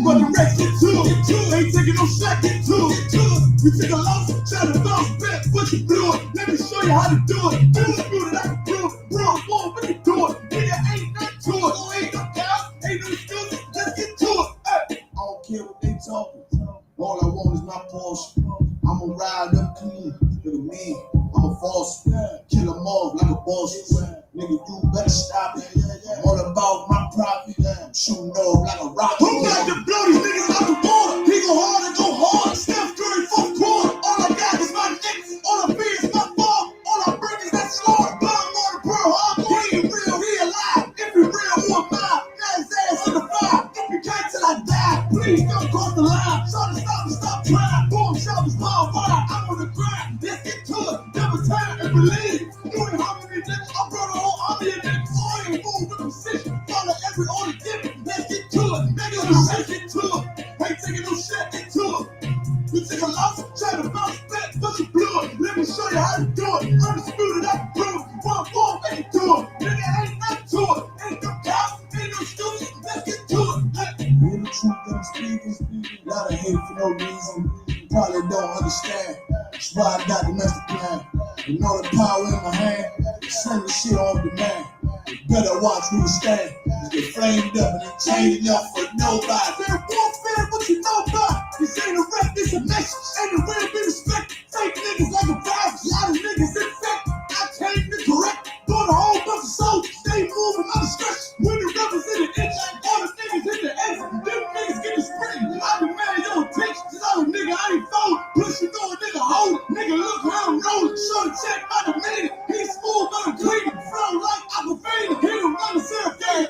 But the rest get to it. Ain't taking no shot, get to it. You take a loss, try to bounce back, but you blew it. Let me show you how to do it. Undisputed, I can prove it. Bro, what you do it? Nigga, ain't nothing to it. Ain't no doubt, ain't no excuses. Let's get to it. Hey. I don't care what they talking. All I want is my Porsche. I'ma ride up clean. Look at me. I'm a false. Kill them off like a boss. Nigga, you better stop it. I'm all about my profit. I'm shooting off like a rocket. Who got to blow these niggas out the water? He go hard and go hard. Steph Curry for quarter. All I got is my Knicks. All I fear is my ball. All I bring is that slaughter. Blind water, Pearl Harbor. He ain't real, he alive. If he real, who am I? Got his ass in the fire. UPK till I die. Please don't cross the line. Try to stop trying. Boom, shop is ball wide. I'm on the grind. Let's get to it. Never time and believe. You ain't harmony, nigga. I brought a whole army of niggas. So I ain't moving with precision. Follow every order given. Let's get to it. Nigga, let's get to it. Ain't taking no shit, get to it. You take a loss, try to bounce back, but you blew it. Let me show you how to do it. Undisputed, I can prove it. One more, make it do it. Nigga, ain't nothing to it. Ain't no cops, ain't no excuses. Let's get to it. Real the truth I'm speaking. Lot of hate for no reason. You probably don't understand. That's why I got the master plan. You know the power in my hand. Send the shit on demand. You better watch who you stand. You get flamed up and ain't changing up for nobody. They're warfare, but you know about. This ain't a rap, this a message. Ain't a real be respected. Fake niggas like a virus. A lot of niggas infected. I came to correct. Bought a whole bunch of soldiers. They moving out of stretch. When the rebels in the inch, all the niggas in the exit. Them niggas get the spring. I be mad at your attention. Cause I'm a nigga, I ain't fold. Plus you know a nigga hold it. Nigga look how I'm rolling. Show the check by the minute. He's smooth, but I'm clean. Flow like Aquafina. Hit him on the syrup game.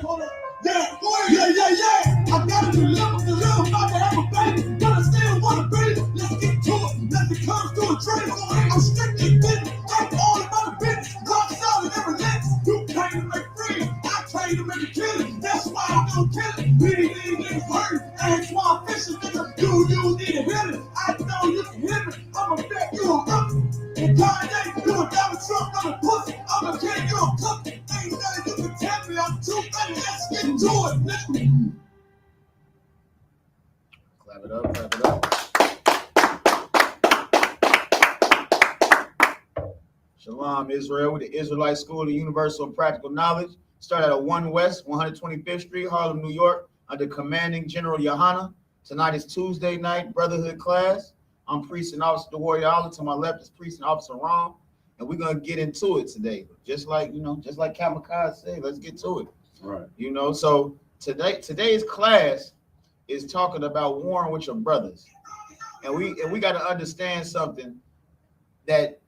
Yeah. I gotta deliver, about to have a baby. But I still wanna breathe. Let's get to it. Let the comes to a dream. I'm strictly getting. I'm all about the business. Rock solid every lens. You came to make free. I came to make a killing. That's why I'm gonna kill it. These niggas hurting. And why I'm fishing, nigga. You need a healing. I know you can hear me. I'ma bet you a rookie. And Kanye, you a diamond truck, I'm a pussy. I'm a kid, you a cookie. Ain't nothing you can tell me. I'm too ready. Let's get to it, nigga. Clap it up. Shalom, Israel, with the Israelite School of Universal and Practical Knowledge. Started at 1 West, 125th Street, Harlem, New York, under Commanding General YAHANNA. Tonight is Tuesday night, Brotherhood class. I'm Priest and Officer the Warrior Allah. To my left is Priest and Officer Ron. And we're going to get into it today. Just like Kamikaze said, let's get to it. Right. So today's class is talking about warring with your brothers. And we got to understand something that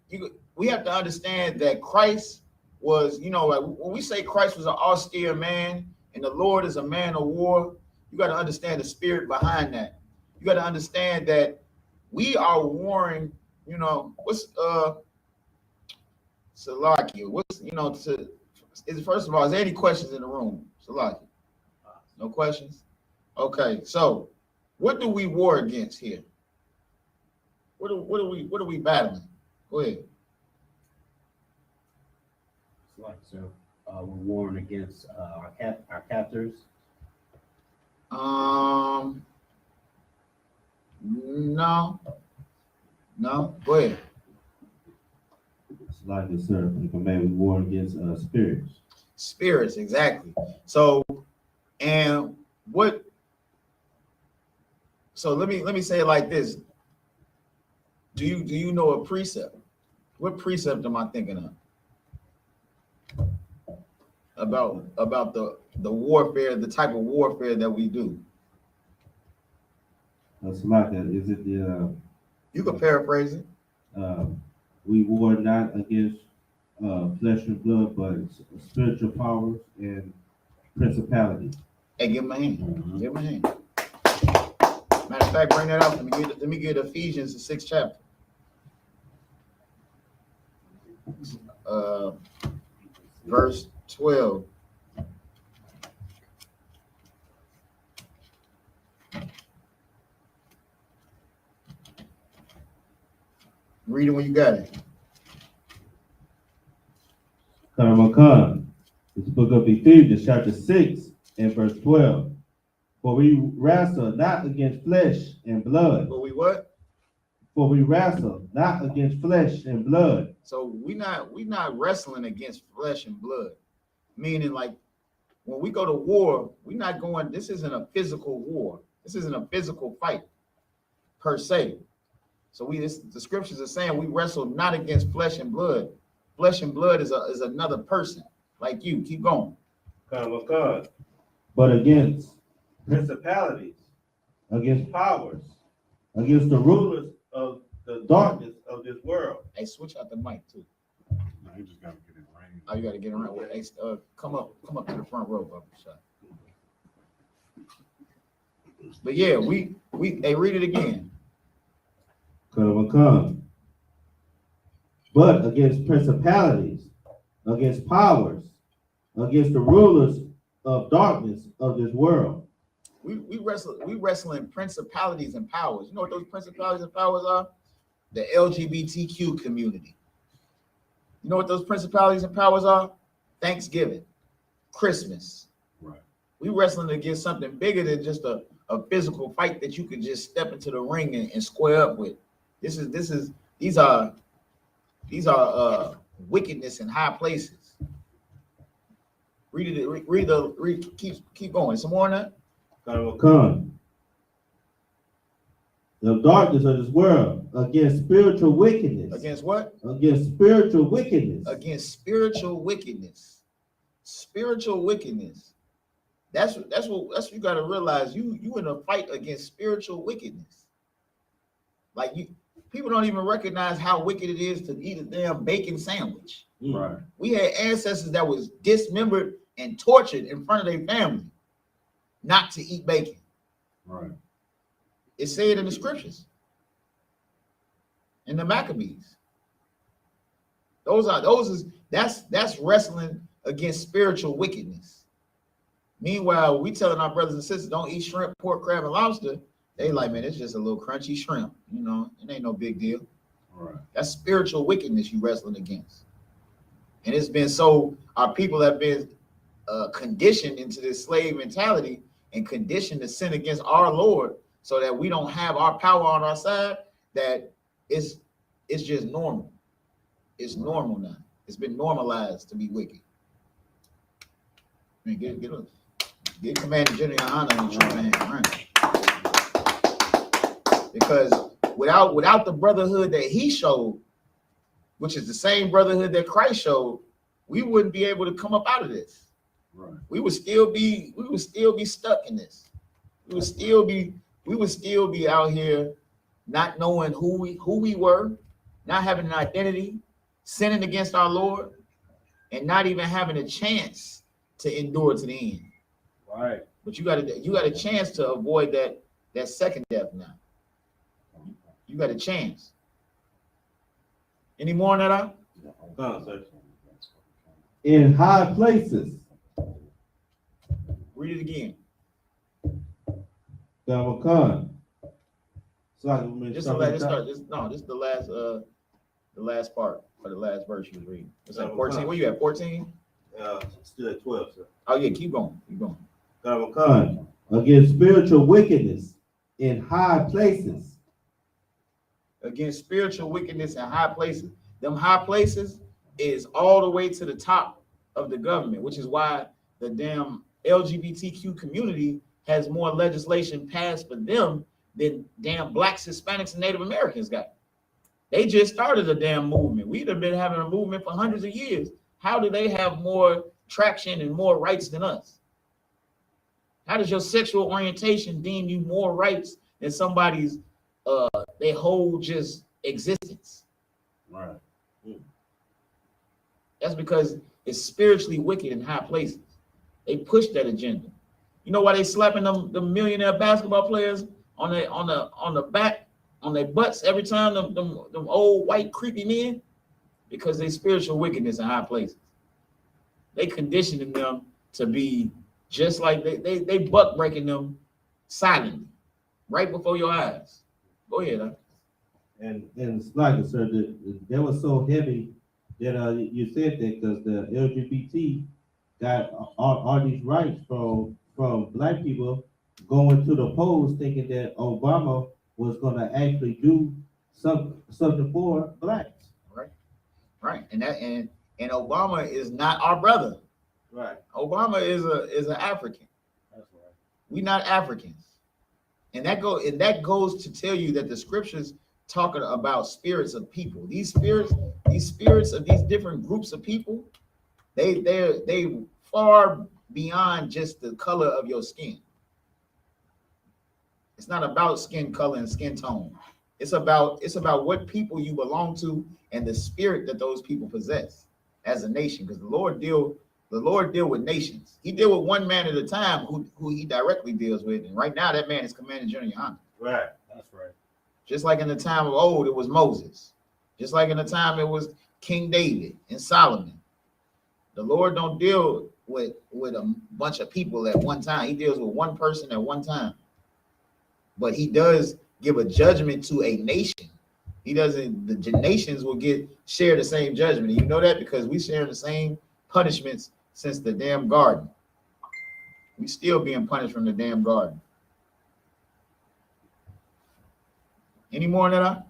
we have to understand that Christ was, like when we say Christ was an austere man and the Lord is a man of war, you got to understand the spirit behind that. You got to understand that we are warring, what's Salakia, first of all, is there any questions in the room? Salakia. No questions? Okay, so what do we war against here? What are we battling? Go ahead. So we're warring against our captors. No. Go ahead. It's like this, sir. If I may, we war against spirits. Spirits, exactly. So let me say it like this. Do you know a precept? What precept am I thinking of? About the warfare, the type of warfare that we do. Salaka, is it the? You can paraphrase it. We war not against flesh and blood, but spiritual powers and principalities. Hey, give him a hand. Mm-hmm. Give him a hand. Matter of fact, bring that up. Let me get Ephesians, the 6th chapter. Verse 12. Read it when you got it. Karamakan. It's the book of Ephesians, chapter 6 and verse 12. For we wrestle not against flesh and blood. But we what? For we wrestle not against flesh and blood. So we not wrestling against flesh and blood. Meaning, like, when we go to war, we're not going, this isn't a physical war. This isn't a physical fight per se. So the scriptures are saying we wrestle not against flesh and blood. Flesh and blood is another person like you. Keep going. But against principalities, against powers, against the rulers of the darkness of this world. Hey, switch out the mic too. No, you just gotta get it right. Oh, you got to get around. Hey, come up to the front row, brother. But yeah, hey, read it again. But against principalities, against powers, against the rulers of darkness of this world. We wrestling principalities and powers. You know what those principalities and powers are? The LGBTQ community. You know what those principalities and powers are? Thanksgiving, Christmas. Right. We wrestling against something bigger than just a physical fight that you could just step into the ring and square up with. These are wickedness in high places. Keep going. Some more on that. The darkness of this world against spiritual wickedness. Against what? Against spiritual wickedness. Against spiritual wickedness. Spiritual wickedness. That's what you gotta realize. You in a fight against spiritual wickedness. Like people don't even recognize how wicked it is to eat a damn bacon sandwich. Right. We had ancestors that was dismembered and tortured in front of their family not to eat bacon. Right. It said in the scriptures. In the Maccabees. That's wrestling against spiritual wickedness. Meanwhile, we telling our brothers and sisters don't eat shrimp, pork, crab, and lobster. They like, man, it's just a little crunchy shrimp. You know, it ain't no big deal. Right. That's spiritual wickedness you wrestling against. And it's been our people have been conditioned into this slave mentality and conditioned to sin against our Lord so that we don't have our power on our side, that it's just normal. It's normal now. It's been normalized to be wicked. I mean, get Commander General YAHANNA in the truth, man. Right. Because without the brotherhood that he showed, which is the same brotherhood that Christ showed, we wouldn't be able to come up out of this. Right. We would still be stuck in this. We would still be out here not knowing who we were, not having an identity, sinning against our Lord, and not even having a chance to endure to the end. Right. But you got a chance to avoid that second death now. You got a chance. Any more on that? In high places. Read it again. This is the last part of the last verse you was reading. It's like 14. Where you at? 14? Still at 12, sir. Oh yeah, keep going. Against spiritual wickedness in high places. Against spiritual wickedness in high places. Them high places is all the way to the top of the government, which is why the damn LGBTQ community has more legislation passed for them than damn blacks, Hispanics, and Native Americans got. They just started a damn movement. We'd have been having a movement for hundreds of years. How do they have more traction and more rights than us? How does your sexual orientation deem you more rights than somebody's they whole just existence? Right. That's because it's spiritually wicked in high places. They push that agenda. You know why they slapping them millionaire basketball players on the back, on their butts every time them old white creepy men? Because they spiritual wickedness in high places. They conditioning them to be just like they buck breaking them silently, right before your eyes. Go ahead. Huh? And it's like, sir, that was so heavy that you said that because the LGBT got all these rights from black people going to the polls thinking that Obama was gonna actually do something for blacks. Right, right, and Obama is not our brother. Right. Obama is an African. That's right. We not Africans, and that goes to tell you that the scriptures talking about spirits of people. These spirits of these different groups of people, they far beyond just the color of your skin. It's not about skin color and skin tone. It's about what people you belong to and the spirit that those people possess as a nation. Because the Lord deal with nations. He deal with one man at a time who he directly deals with. And right now that man is Commander General YAHANNA. Right. That's right. Just like in the time of old, it was Moses. Just like in the time it was King David and Solomon. The Lord don't deal with a bunch of people at one time. He deals with one person at one time. But he does give a judgment to a nation. He doesn't, the nations will share the same judgment. And you know that because we share the same punishments since the damn garden. We still being punished from the damn garden. Any more than that?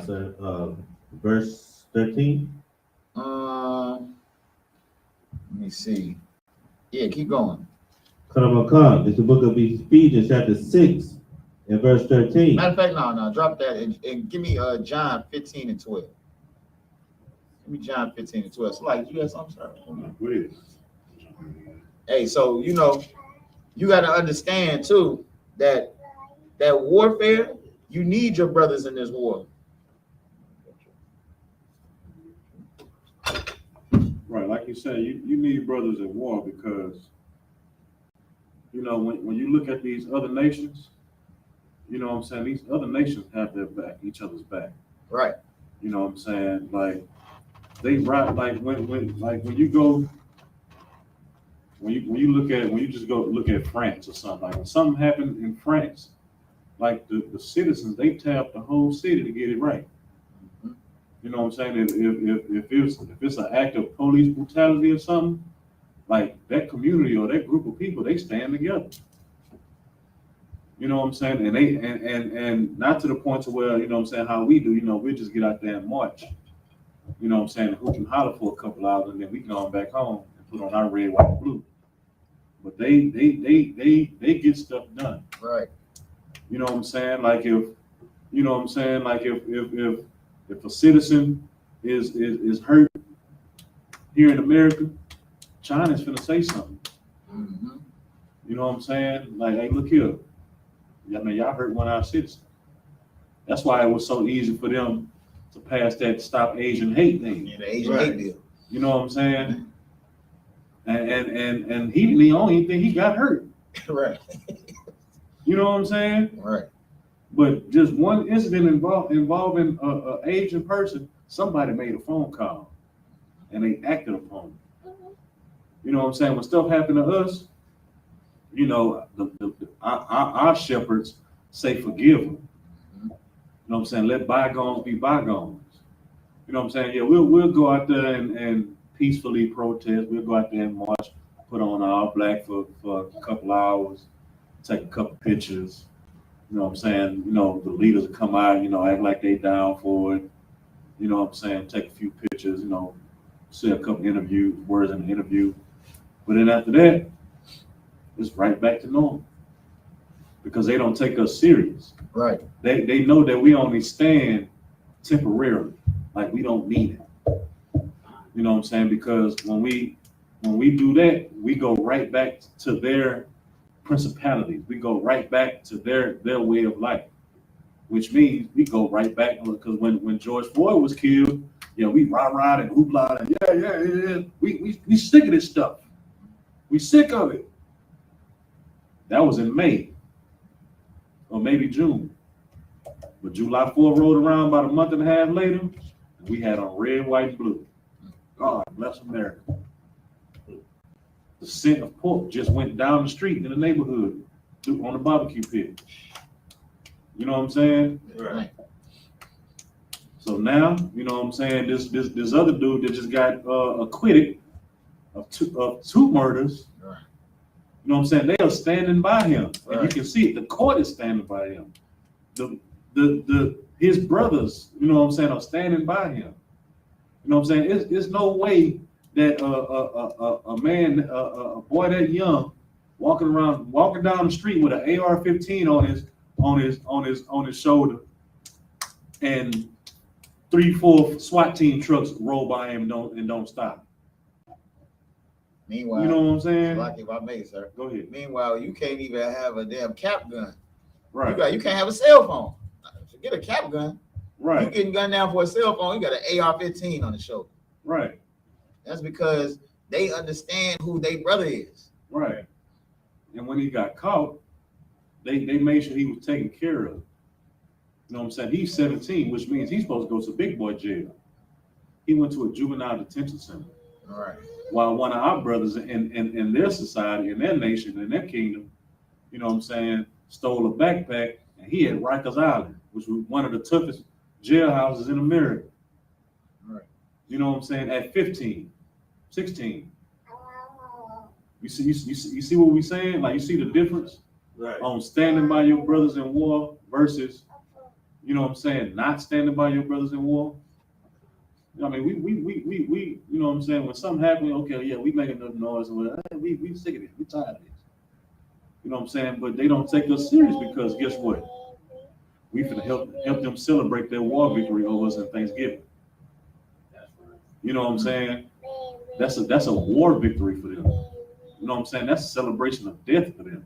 So, verse 13. Let me see. Yeah, keep going. It's the book of Ephesians, chapter 6, and verse 13. Matter of fact, no, drop that and give me John 15 and 12. Give me John 15 and 12. So, like, you got something, sir? Hey, so you know, you got to understand too that warfare, you need your brothers in this war. Right, like you said, you need brothers in war because, you know, when you look at these other nations, you know what I'm saying, these other nations have their back, each other's back. Right. You know what I'm saying? Like they ride, like when you go, when you just go look at France or something, like when something happened in France, like the citizens, they tap the whole city to get it right. You know what I'm saying? If it's an act of police brutality or something, like that community or that group of people, they stand together. You know what I'm saying? And they and not to the point to where, you know what I'm saying, how we do, you know, we just get out there and march. You know what I'm saying, hoop and holler for a couple hours and then we go on back home and put on our red, white, and blue. But they get stuff done. Right. You know what I'm saying? Like if if a citizen is hurt here in America, China's finna say something. Mm-hmm. You know what I'm saying? Like, hey, look here. I mean, y'all hurt one of our citizens. That's why it was so easy for them to pass that Stop Asian Hate thing. Yeah, the Asian hate bill. You know what I'm saying? And he didn't own anything. He got hurt. Right. You know what I'm saying? Right. But just one incident involving a Asian person, somebody made a phone call and they acted upon it. You know what I'm saying? When stuff happened to us, you know, our shepherds say forgive them. You know what I'm saying? Let bygones be bygones. You know what I'm saying? Yeah, we'll go out there and peacefully protest. We'll go out there and march, put on all black for a couple hours, take a couple pictures. You know what I'm saying? You know, the leaders will come out, you know, act like they down for it. You know what I'm saying? Take a few pictures, you know, say a couple words in the interview. But then after that, it's right back to normal. Because they don't take us serious. Right. They know that we only stand temporarily. Like we don't need it. You know what I'm saying? Because when we do that, we go right back to their principalities. We go right back to their way of life, which means we go right back because when George Floyd was killed, yeah, we rah and hoopla and yeah. We sick of this stuff. We sick of it. That was in May or maybe June. But July 4th rolled around about a month and a half later, and we had on red, white, and blue. God bless America. The scent of pork just went down the street in the neighborhood on the barbecue pit. You know what I'm saying? Right. So now, you know what I'm saying, this other dude that just got acquitted of two murders. Right. You know what I'm saying? They are standing by him, and you Right. can see it. The court is standing by him. His brothers, you know what I'm saying, are standing by him. You know what I'm saying? It's no way that a man, a boy that young, walking down the street with an AR-15 on his shoulder, and 3-4 SWAT team trucks roll by him and don't stop. Meanwhile, You know what I'm saying? like if I may, sir. Go ahead. Meanwhile, you can't even have a damn cap gun. Right. You can't have a cell phone. Forget a cap gun. Right. You getting gunned down for a cell phone, you got an AR-15 on the shoulder. Right. That's because they understand who their brother is. Right. And when he got caught, they made sure he was taken care of. You know what I'm saying? He's 17, which means he's supposed to go to big boy jail. He went to a juvenile detention center. All right. While one of our brothers in their society, in their nation, in their kingdom, you know what I'm saying, stole a backpack, and he had Rikers Island, which was one of the toughest jailhouses in America. All right. You know what I'm saying? At 15, 16. You see what we saying? Like, you see the difference? Right. On standing by your brothers in war versus, you know what I'm saying, not standing by your brothers in war. I mean, we you know what I'm saying, when something happens, okay, yeah, we make enough noise, and we sick of it, we tired of this. You know what I'm saying? But they don't take us serious because guess what? We finna help them celebrate their war victory over us on Thanksgiving. You know what I'm saying? That's a war victory for them. You know what I'm saying? That's a celebration of death for them.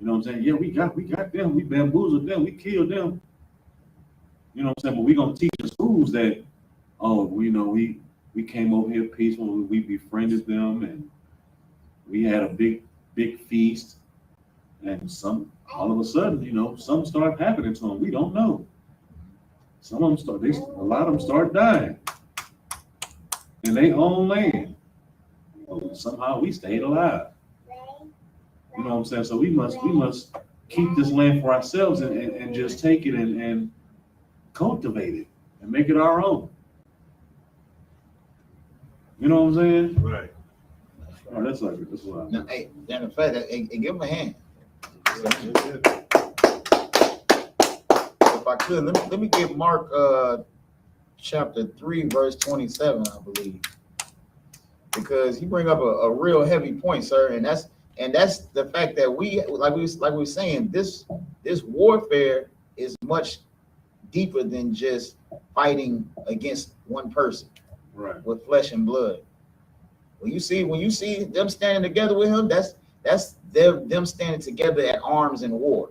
You know what I'm saying? Yeah, we got them, we bamboozled them, we killed them. You know what I'm saying? But we gonna teach the schools that, oh, you know, we came over here peaceful, we befriended them, and we had a big feast, and all of a sudden, you know, something started happening to them. We don't know. Some of them a lot of them start dying in their own land. But somehow we stayed alive. You know what I'm saying? So we must keep this land for ourselves and just take it and cultivate it and make it our own. You know what I'm saying? Right. Oh, that's like it. That's what I mean. Now, hey, matter of fact, hey, give him a hand. If I could, let me give Mark chapter 3, verse 27, I believe. Because you bring up a real heavy point, sir, and that's the fact that we were saying, this warfare is much deeper than just fighting against one person, Right. with flesh and blood. When you see them standing together with him, that's them standing together at arms in war.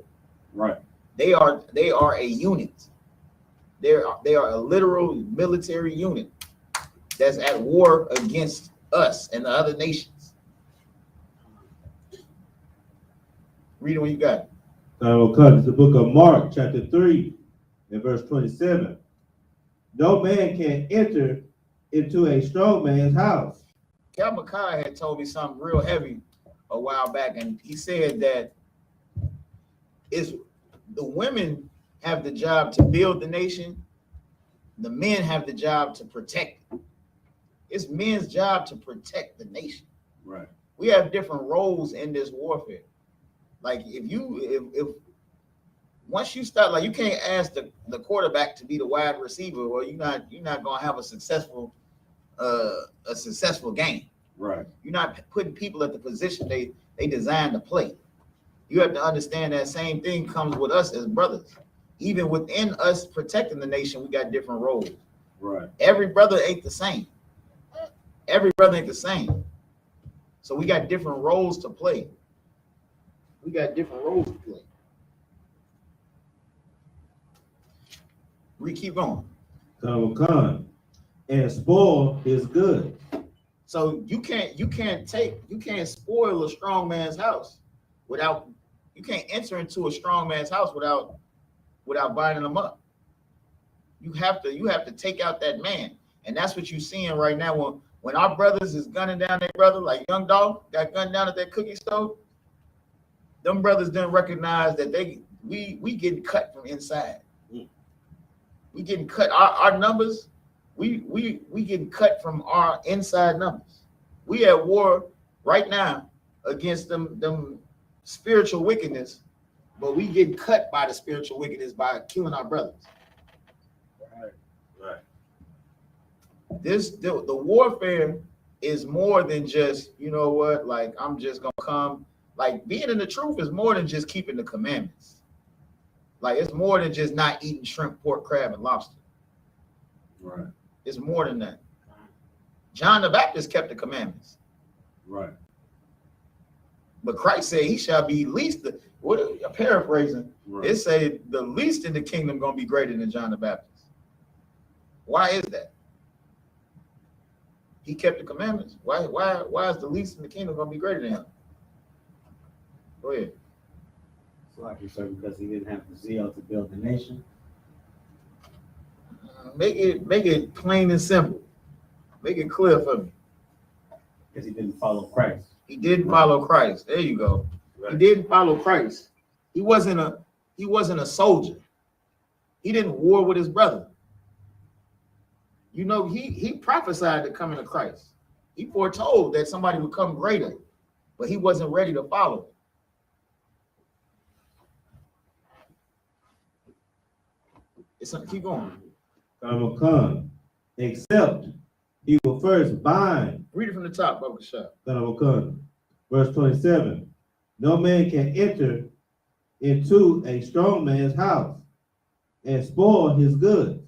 Right. They are a unit. They are a literal military unit that's at war against us and the other nations. Read it when you got it. It's the book of Mark, chapter 3, and verse 27. No man can enter into a strong man's house. Captain McKay had told me something real heavy a while back, and he said that the women have the job to build the nation, the men have the job to protect it. It's men's job to protect the nation. Right. We have different roles in this warfare. Like if once you start, like, you can't ask the quarterback to be the wide receiver, or you're not gonna have a successful game. Right. You're not putting people at the position they designed to play. You have to understand that same thing comes with us as brothers. Even within us protecting the nation, we got different roles. Right. Every brother ain't the same. Every brother ain't the same. So we got different roles to play. We keep going. And spoil his good. So you can't spoil a strong man's house you can't enter into a strong man's house without binding them up. You have to take out that man. And that's what you're seeing right now when our brothers is gunning down their brother, like Young Dog got gunned down at that cookie stove. Them brothers didn't recognize that we getting cut from inside. We getting cut. Our numbers, we getting cut from our inside numbers. We at war right now against them spiritual wickedness, but we get cut by the spiritual wickedness by killing our brothers. Right. The warfare is more than just, you know what, like I'm just gonna come. Like being in the truth is more than just keeping the commandments. Like it's more than just not eating shrimp, pork, crab, and lobster. Right. It's more than that. John the Baptist kept the commandments. Right. But Christ said he shall be least, paraphrasing, Right. it say the least in the kingdom gonna be greater than John the Baptist. Why is that? He kept the commandments. Why is the least in the kingdom gonna be greater than him? Go ahead. So like you said, because he didn't have the zeal to build the nation. Make it plain and simple. Make it clear for me. Because he didn't follow Christ. He didn't follow Christ. There you go. Right. He didn't follow Christ. He wasn't a soldier. He didn't war with his brother. You know, he prophesied the coming of Christ. He foretold that somebody would come greater, but he wasn't ready to follow. Keep going. Come, except he will first bind. Read it from the top, Baba Kashab. Verse 27. No man can enter into a strong man's house and spoil his goods,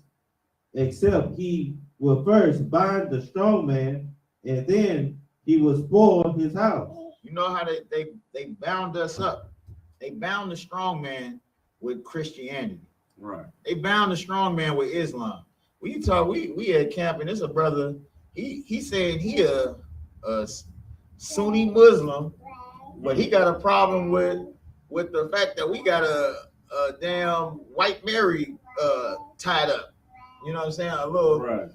except he will first bind the strong man, and then he will spoil his house. You know how they bound us up. They bound the strong man with Christianity. Right. They bound the strong man with Islam. We at camp, and it's a brother. He said he a Sunni Muslim, but he got a problem with the fact that we got a damn white Mary tied up. You know what I'm saying? A little. Right.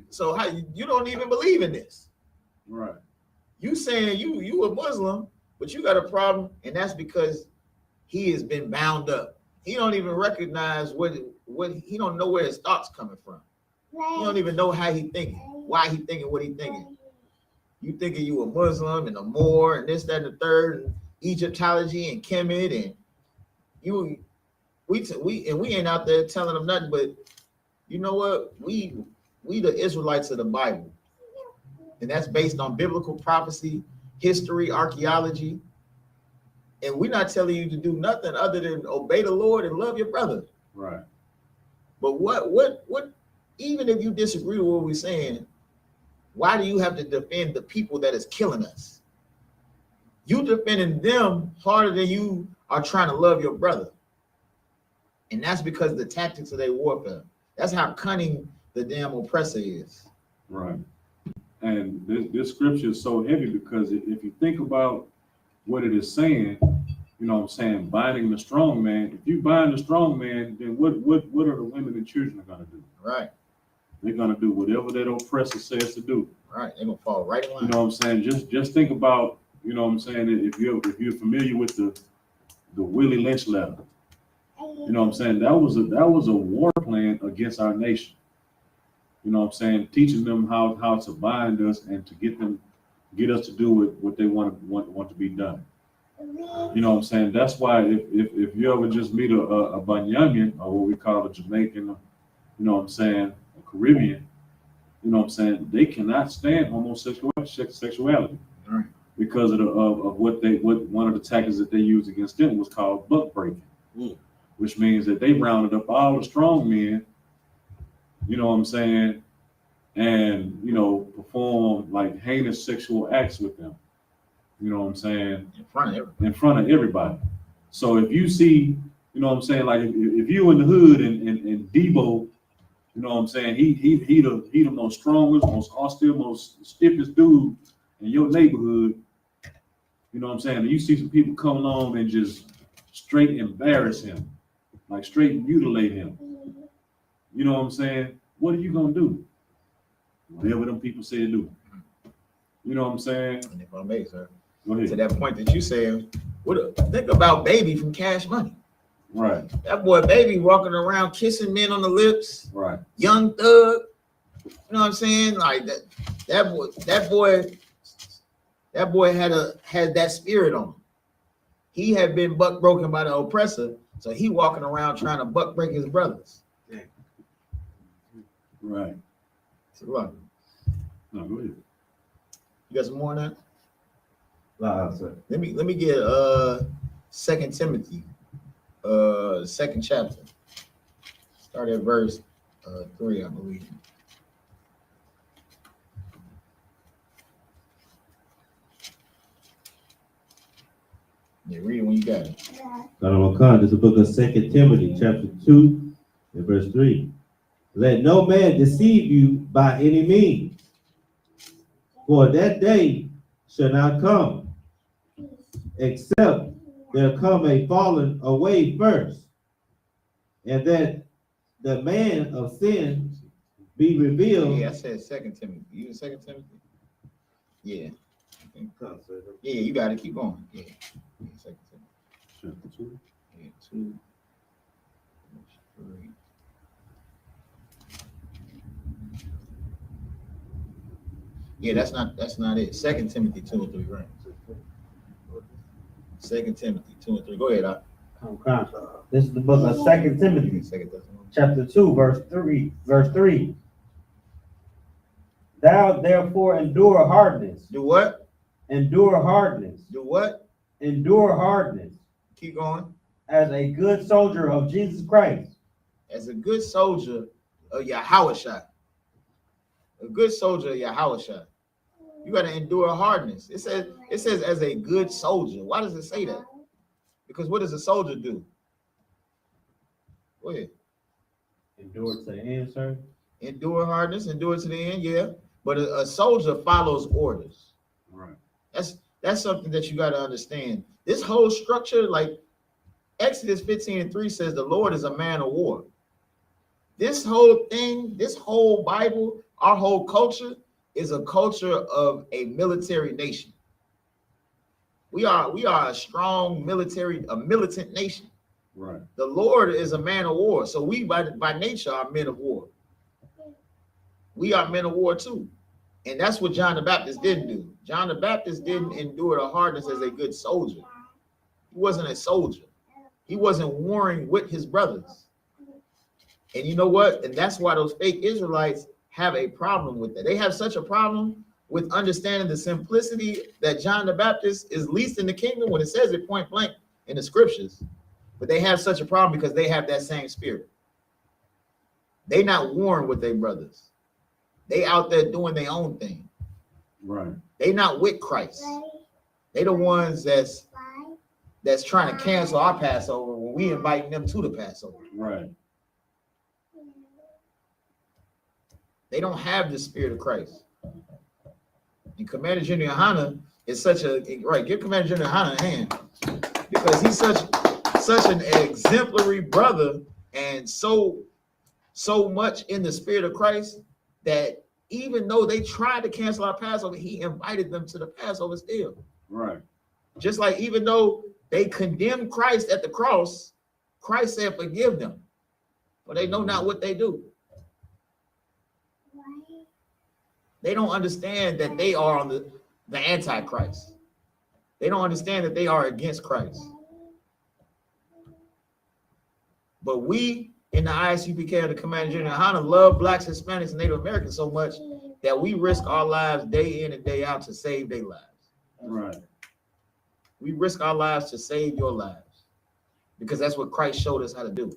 So how you don't even believe in this? Right. You saying you a Muslim, but you got a problem, and that's because he has been bound up. He don't even recognize what he don't know where his thoughts coming from. He don't even know how he thinking, why he thinking what he thinking. You thinking you a Muslim and a Moor and this, that, and the third, and Egyptology and Kemet, and we ain't out there telling them nothing. But you know what? We the Israelites of the Bible, and that's based on biblical prophecy, history, archaeology. And we're not telling you to do nothing other than obey the Lord and love your brother. Right. But what even if you disagree with what we're saying, why do you have to defend the people that is killing us? You defending them harder than you are trying to love your brother. And that's because of the tactics of their warfare. That's how cunning the damn oppressor is. Right. And this scripture is so heavy because if you think about what it is saying, you know what I'm saying, binding the strong man. If you bind the strong man, then what are the women and children going to do? Right. They're going to do whatever that oppressor says to do. Right. They're going to fall right in line. You know what I'm saying? Just think about, you know what I'm saying, if you're familiar with the Willie Lynch letter. You know what I'm saying? That was a war plan against our nation. You know what I'm saying? Teaching them how to bind us and to get us to do what they want to be done. You know what I'm saying? That's why if you ever just meet a Banyamin, or what we call a Jamaican, you know what I'm saying, a Caribbean, you know what I'm saying, they cannot stand homosexuality. Right. Because of what one of the tactics that they used against them was called buck breaking. Which means that they rounded up all the strong men, you know what I'm saying, and, you know, perform like heinous sexual acts with them, you know what I'm saying, in front of everybody. So if you see, you know what I'm saying, like if you in the hood and Debo, you know what I'm saying, he the most strongest, most austere, most stiffest dude in your neighborhood, you know what I'm saying, and you see some people come along and just straight embarrass him, like straight mutilate him, you know what I'm saying, what are you gonna do? Whatever them people say to do. You know what I'm saying? And if I may, sir, Go ahead. to that point that you said, think about Baby from Cash Money. Right. That boy Baby walking around kissing men on the lips. Right. Young Thug. You know what I'm saying? Like that boy That boy had that spirit on him. He had been buck broken by the oppressor, so he walking around trying to buck break his brothers. Right. So, look, No, go ahead. you got some more on that? No, sir. Let me get 2 Timothy, second chapter. Start at verse 3, I believe. Yeah, read it when you got it. This is the book of 2 Timothy, chapter 2, and verse 3. Let no man deceive you by any means, for that day shall not come, except there come a falling away first, and that the man of sin be revealed. Yeah, I said 2 Timothy. You in 2 Timothy? Yeah. Yeah, you got to keep going. Yeah. 2 Timothy. Chapter 2. Yeah, 2, 3. Yeah, that's not it. 2 Timothy 2 and 3, right? 2 Timothy 2 and 3. Go ahead. This is the book of 2 Timothy, chapter 2, verse 3. Thou therefore endure hardness. Do what? Endure hardness. Do what? Endure hardness. Keep going. As a good soldier of Jesus Christ. As a good soldier of Yahushua. A good soldier of Yahushua. You got to endure hardness. It says as a good soldier. Why does it say that? Because what does a soldier do? Go ahead. Endure to the end, sir. Endure hardness, endure to the end, yeah. But a soldier follows orders. Right. That's something that you got to understand. This whole structure, like Exodus 15 and 3 says, the Lord is a man of war. This whole thing, this whole Bible, our whole culture is a culture of a military nation. We are a strong a militant nation. Right. The Lord is a man of war. So we by nature are men of war. We are men of war too. And that's what John the Baptist didn't do. John the Baptist didn't endure the hardness as a good soldier. He wasn't a soldier. He wasn't warring with his brothers. And you know what? And that's why those fake Israelites have a problem with that. They have such a problem with understanding the simplicity that John the Baptist is least in the kingdom when it says it point blank in the scriptures. But they have such a problem because they have that same spirit. They not warring with their brothers. They out there doing their own thing. Right. They not with Christ. They the ones that's trying to cancel our Passover when we inviting them to the Passover. Right. They don't have the spirit of Christ. And Commander General YAHANNA is such a right. Give Commander General YAHANNA a hand because he's such an exemplary brother and so much in the spirit of Christ that even though they tried to cancel our Passover, he invited them to the Passover still. Right. Just like even though they condemned Christ at the cross, Christ said, "Forgive them, for they know not what they do." They don't understand that they are on the Antichrist. They don't understand that they are against Christ. But we in the I.S.U.P.K, the Commander General YAHANNA, love blacks, Hispanics, and Native Americans so much that we risk our lives day in and day out to save their lives. Right. We risk our lives to save your lives because that's what Christ showed us how to do.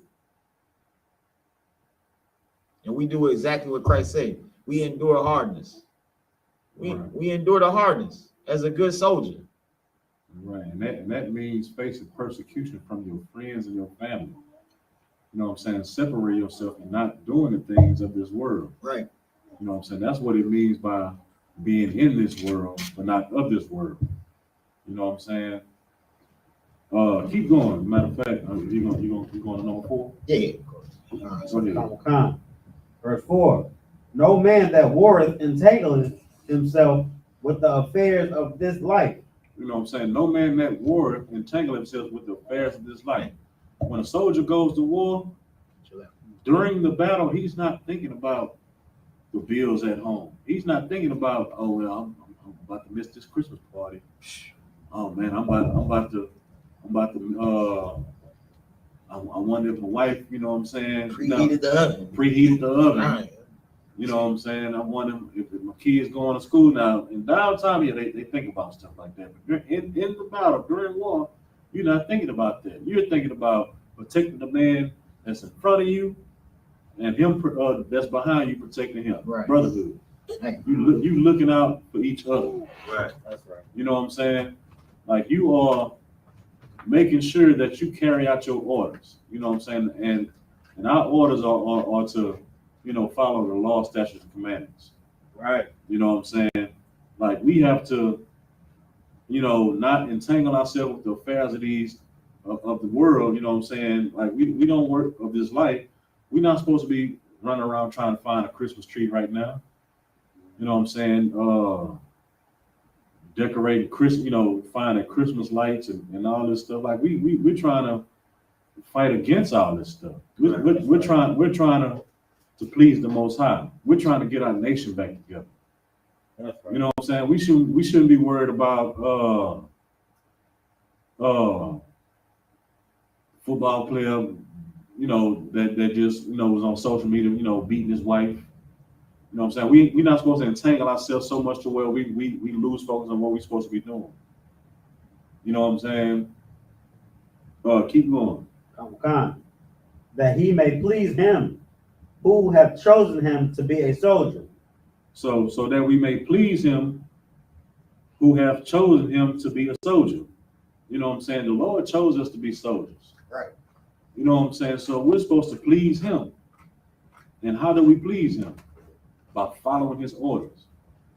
And we do exactly what Christ said. We endure hardness. We endure the hardness as a good soldier. Right. And that means facing persecution from your friends and your family. You know what I'm saying? Separate yourself and not doing the things of this world. Right. You know what I'm saying? That's what it means by being in this world, but not of this world. You know what I'm saying? Keep going. Matter of fact, you going to number 4? Yeah, of course. Go ahead. Verse 4. No man that warreth entangleth himself with the affairs of this life. You know what I'm saying? No man that war entangle himself with the affairs of this life. When a soldier goes to war, during the battle, he's not thinking about the bills at home. He's not thinking about, oh, well, I'm about to miss this Christmas party. oh man, I'm about to I wonder if my wife, you know what I'm saying, Preheated the oven. preheated the oven. Right. You know what I'm saying? I wonder if my kids going to school now. In downtown, yeah, they think about stuff like that. But in the battle, during war, you're not thinking about that. You're thinking about protecting the man that's in front of you and him that's behind you, protecting him. Right. Brotherhood. Hey. You looking out for each other. Right. That's right. You know what I'm saying? Like you are making sure that you carry out your orders. You know what I'm saying? And our orders are to, you know, follow the law, statutes, and commandments. Right. You know what I'm saying? Like we have to, you know, not entangle ourselves with the affairs of these of the world. You know what I'm saying? Like we don't work of this life. We're not supposed to be running around trying to find a Christmas tree right now. You know what I'm saying? Decorating Christmas, you know, finding Christmas lights and all this stuff. Like we're trying to fight against all this stuff. We're trying to please the Most High. We're trying to get our nation back together. That's right. You know what I'm saying? We shouldn't be worried about football player, you know, that just, you know, was on social media, you know, beating his wife. You know what I'm saying? We're not supposed to entangle ourselves so much to where we lose focus on what we're supposed to be doing. You know what I'm saying? Keep going. That he may please him who have chosen him to be a soldier. So that we may please him who have chosen him to be a soldier. You know what I'm saying? The Lord chose us to be soldiers. Right. You know what I'm saying? So we're supposed to please him. And how do we please him? By following his orders.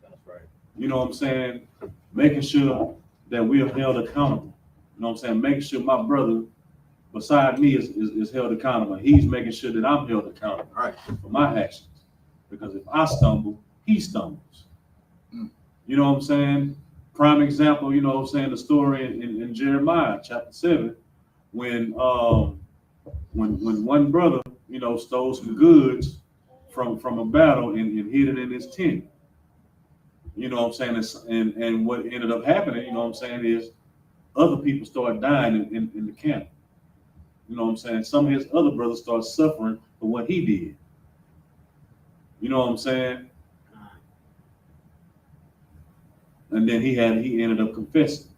That's right. You know what I'm saying? Making sure that we are held accountable. You know what I'm saying? Making sure my brother beside me is held accountable. He's making sure that I'm held accountable, right, for my actions. Because if I stumble, he stumbles. You know what I'm saying? Prime example, you know what I'm saying, the story in Jeremiah chapter 7, when one brother, you know, stole some goods from a battle and hid it in his tent. You know what I'm saying? And what ended up happening, you know what I'm saying, is other people started dying in the camp. You know what I'm saying? Some of his other brothers started suffering for what he did. You know what I'm saying? And then he ended up confessing.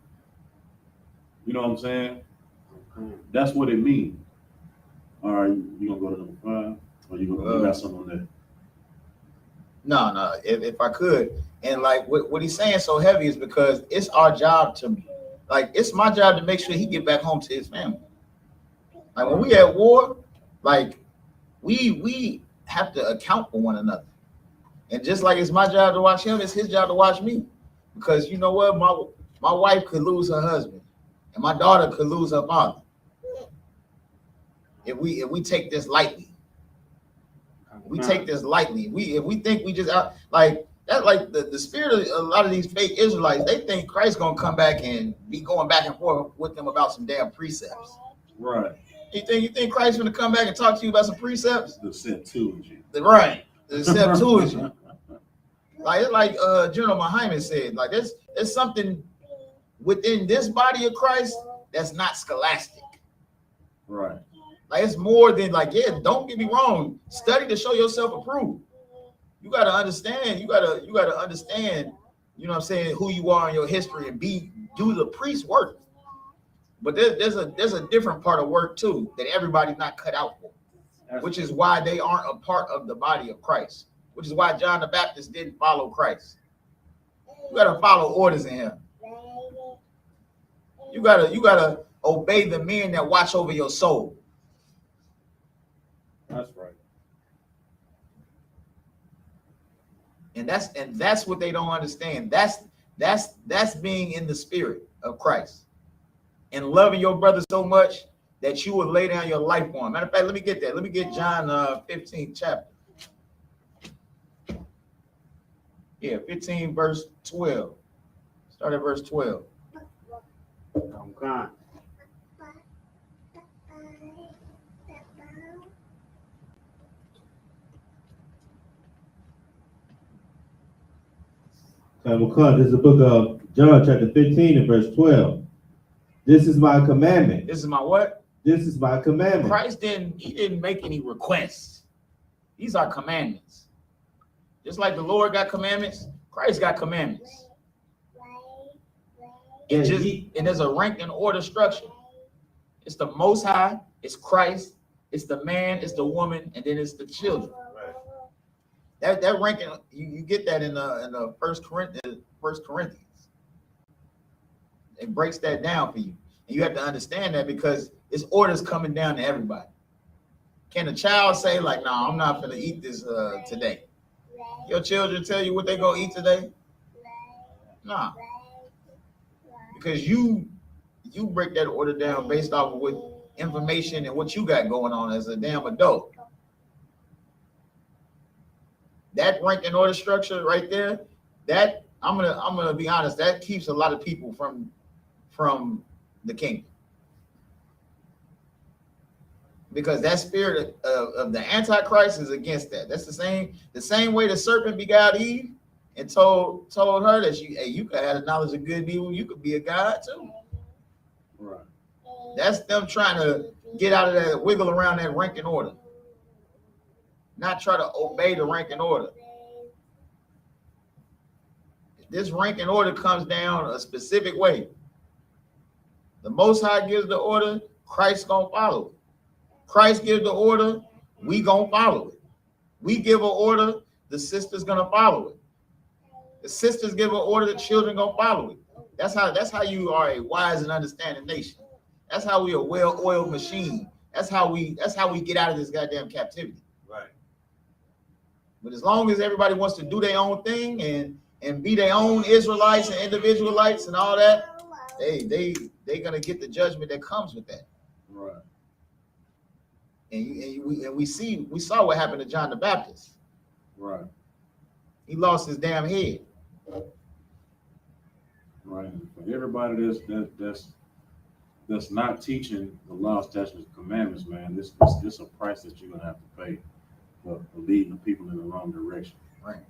You know what I'm saying? That's what it means. All right, you gonna go to number 5, or you got something on that? No. If I could, and like what he's saying so heavy is because it's our job to, like, it's my job to make sure he get back home to his family. Like when we at war, like we have to account for one another. And just like it's my job to watch him, it's his job to watch me. Because you know what, my wife could lose her husband, and my daughter could lose her father. If we take this lightly. We take this lightly. If we think we just like that, like the spirit of a lot of these fake Israelites, they think Christ's gonna come back and be going back and forth with them about some damn precepts. Right. You think Christ's gonna come back and talk to you about some precepts? The Septuagint. Right. The Septuagint. like General Muhammad said, like there's something within this body of Christ that's not scholastic. Right. Like it's more than like, yeah, don't get me wrong. Study to show yourself approved. You gotta understand, you gotta understand, you know what I'm saying, who you are in your history and do the priest work. But there's a different part of work too that everybody's not cut out for, which is why they aren't a part of the body of Christ, which is why John the Baptist didn't follow Christ. You gotta follow orders in him. You gotta obey the men that watch over your soul. That's right. And that's what they don't understand. That's being in the spirit of Christ and loving your brother so much that you would lay down your life for him. Matter of fact, let me get that. Let me get John 15th chapter. Yeah, 15 verse 12. Start at verse 12. Okay. This is the book of John, chapter 15 and verse 12. This is my commandment. This is my what? This is my commandment. Christ didn't make any requests. These are commandments. Just like the Lord got commandments, Christ got commandments. And there's a rank and order structure. It's the Most High, it's Christ, it's the man, it's the woman, and then it's the children. That ranking, you get that in the First Corinthians. It breaks that down for you. And you have to understand that because it's orders coming down to everybody. Can a child say, like, no, I'm not gonna eat this today? Your children tell you what they gonna eat today? Nah. Because you break that order down based off of what information and what you got going on as a damn adult. That rank and order structure right there, that I'm gonna be honest, that keeps a lot of people from the kingdom. Because that spirit of the Antichrist is against that. That's the same way the serpent begot Eve and told her that you could have the knowledge of good and evil, you could be a god too. Right. That's them trying to get out of that, wiggle around that rank and order. Not try to obey the rank and order. If this rank and order comes down a specific way, the Most High gives the order, Christ gonna follow it. Christ gives the order, we gonna follow it. We give an order, the sister's gonna follow it. The sisters give an order, the children gonna follow it. That's how you are a wise and understanding nation. That's how we a well-oiled machine. That's how we get out of this goddamn captivity. Right. But as long as everybody wants to do their own thing and be their own Israelites and individualites and all that, they gonna get the judgment that comes with that. Right. And we saw what happened to John the Baptist. Right. He lost his damn head. Right. For everybody that's not teaching the law, statutes, and commandments, man, this a price that you're gonna have to pay for leading the people in the wrong direction. Right.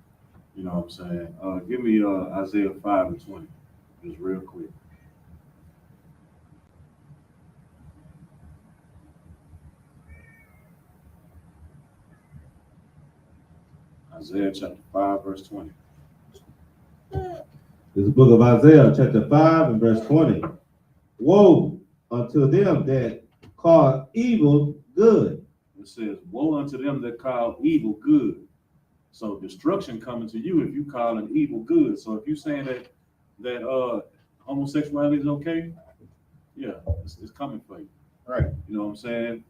You know what I'm saying? Give me Isaiah 5 and 20, just real quick. Isaiah chapter 5, verse 20. This is the book of Isaiah, chapter 5 and verse 20. Woe unto them that call evil good. It says, woe unto them that call evil good. So destruction coming to you if you call an evil good. So if you're saying that homosexuality is okay, yeah, it's coming for you. Right. You know what I'm saying?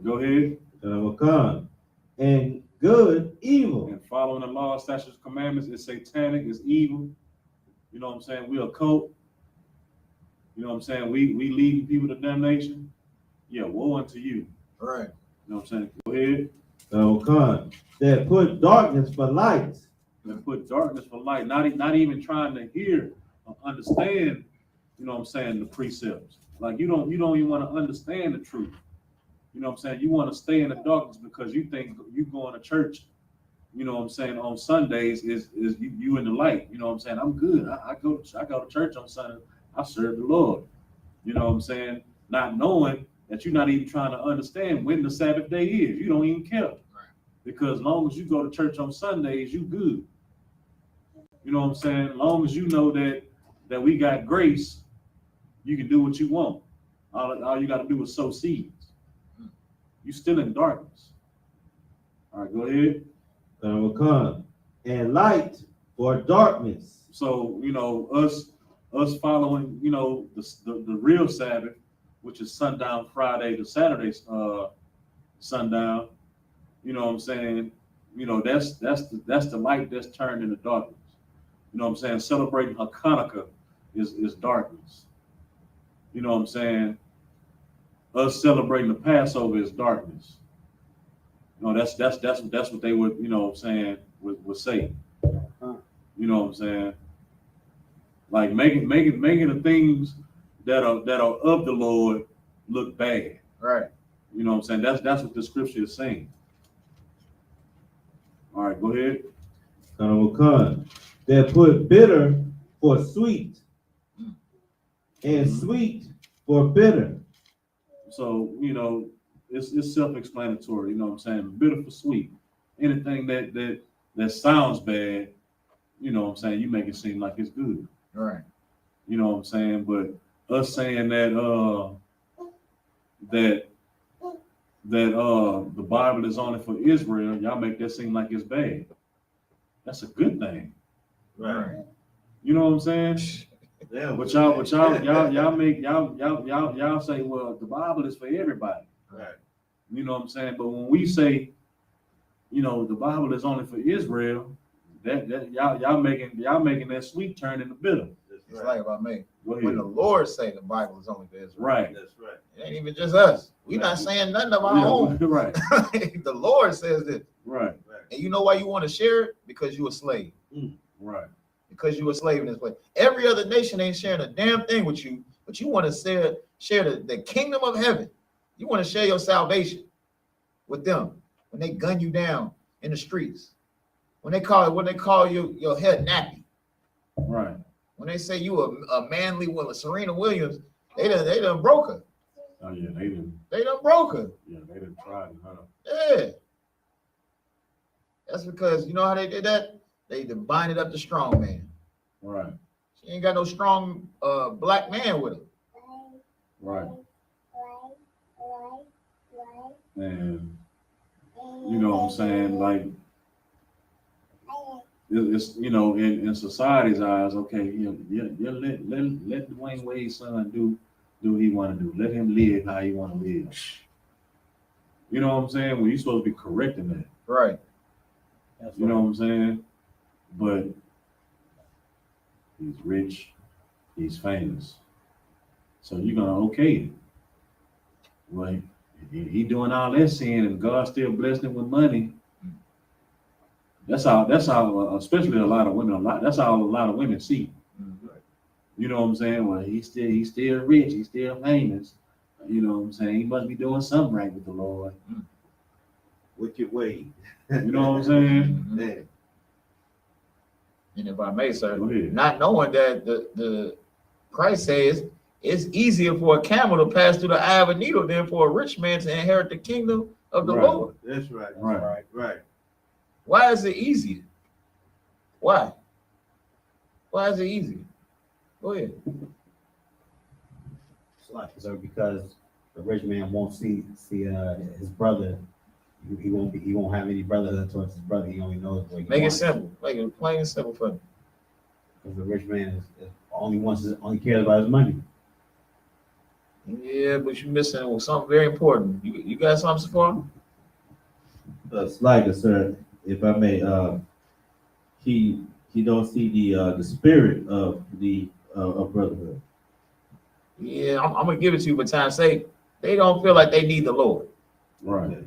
Go ahead. And good evil. And following the law, statutes, commandments is satanic, is evil. You know what I'm saying? We're a cult. You know what I'm saying? We lead people to damnation. Yeah, woe unto you. Right. You know what I'm saying? Go ahead. That put darkness for light. And put darkness for light. Not even trying to hear or understand, you know what I'm saying, the precepts. Like you don't even want to understand the truth. You know what I'm saying? You want to stay in the darkness because you think you going to church, you know what I'm saying, on Sundays is you in the light. You know what I'm saying? I'm good. I go to church on Sunday. I serve the Lord. You know what I'm saying? Not knowing that you're not even trying to understand when the Sabbath day is. You don't even care. Right. Because as long as you go to church on Sundays, you good. You know what I'm saying? As long as you know that we got grace, you can do what you want. All you got to do is sow seeds. You still in darkness. All right, go ahead. And light for darkness. So, you know, us following, you know, the real Sabbath, which is sundown Friday to Saturday sundown, you know what I'm saying? You know, that's the light that's turned into darkness. You know what I'm saying? Celebrating Hanukkah is darkness. You know what I'm saying? Us celebrating the Passover is darkness. You know, that's what they would, you know what I'm saying, would say. You know what I'm saying? Like making the things that are of the Lord look bad. Right. You know what I'm saying? That's what the scripture is saying. All right, go ahead. that put bitter for sweet, and sweet for bitter. So, it's self-explanatory, you know what I'm saying? Bitter for sweet. Anything that sounds bad, you know what I'm saying, you make it seem like it's good. Right. You know what I'm saying? But us saying that the Bible is only for Israel, y'all make that seem like it's bad. That's a good thing. Right. You know what I'm saying? Yeah, But y'all say, well, the Bible is for everybody. Right. You know what I'm saying? But when we say, the Bible is only for Israel, that y'all making that sweet turn into bitter. It's like about me. Go When ahead. the Lord say the Bible is only for Israel. Right. That's right. It ain't even just us. We're not saying nothing of our own. Right. The Lord says this. Right. And you know why you want to share it? Because you're a slave. Right. Because you're a slave in this place. Every other nation ain't sharing a damn thing with you, but you want to share the kingdom of heaven. You want to share your salvation with them when they gun you down in the streets. When they call you your head nappy. Right. When they say you a manly woman, Serena Williams, they done broke her. Oh yeah, they didn't. They done broke her. Yeah, they didn't try it, huh? Yeah. That's because you know how they did that? They binded up the strong man. Right. She ain't got no strong black man with her. Right. And you know what I'm saying? Like it's in society's eyes, okay, let Dwayne Wade's son do what he want to do. Let him live how he want to live. You know what I'm saying? Well, you're supposed to be correcting that. Right. You know what I'm saying? But he's rich, he's famous. So you're gonna okay it. Well, he doing all that sin and God still blessed him with money. That's how especially a lot of women, that's how a lot of women see. You know what I'm saying? Well, he's still rich, he's still famous. You know what I'm saying? He must be doing something right with the Lord. Wicked way. You know what I'm saying? Man. And if I may, sir, Go ahead. not knowing that the Christ says it's easier for a camel to pass through the eye of a needle than for a rich man to inherit the kingdom of the Right. Lord. That's right. Right. Why is it easier? Why? Why is it easier? Go ahead. It's like, sir, because the rich man won't see his brother. He won't have any brother towards his brother. He only knows what he Make it wants. simple. Make it plain and simple for me. Because the rich man is only cares about his money. Yeah, but you're missing something very important. You got something for him? Sliger, sir, if I may, he don't see the spirit of brotherhood. Yeah, I'm gonna give it to you for time's sake. They don't feel like they need the Lord. Right.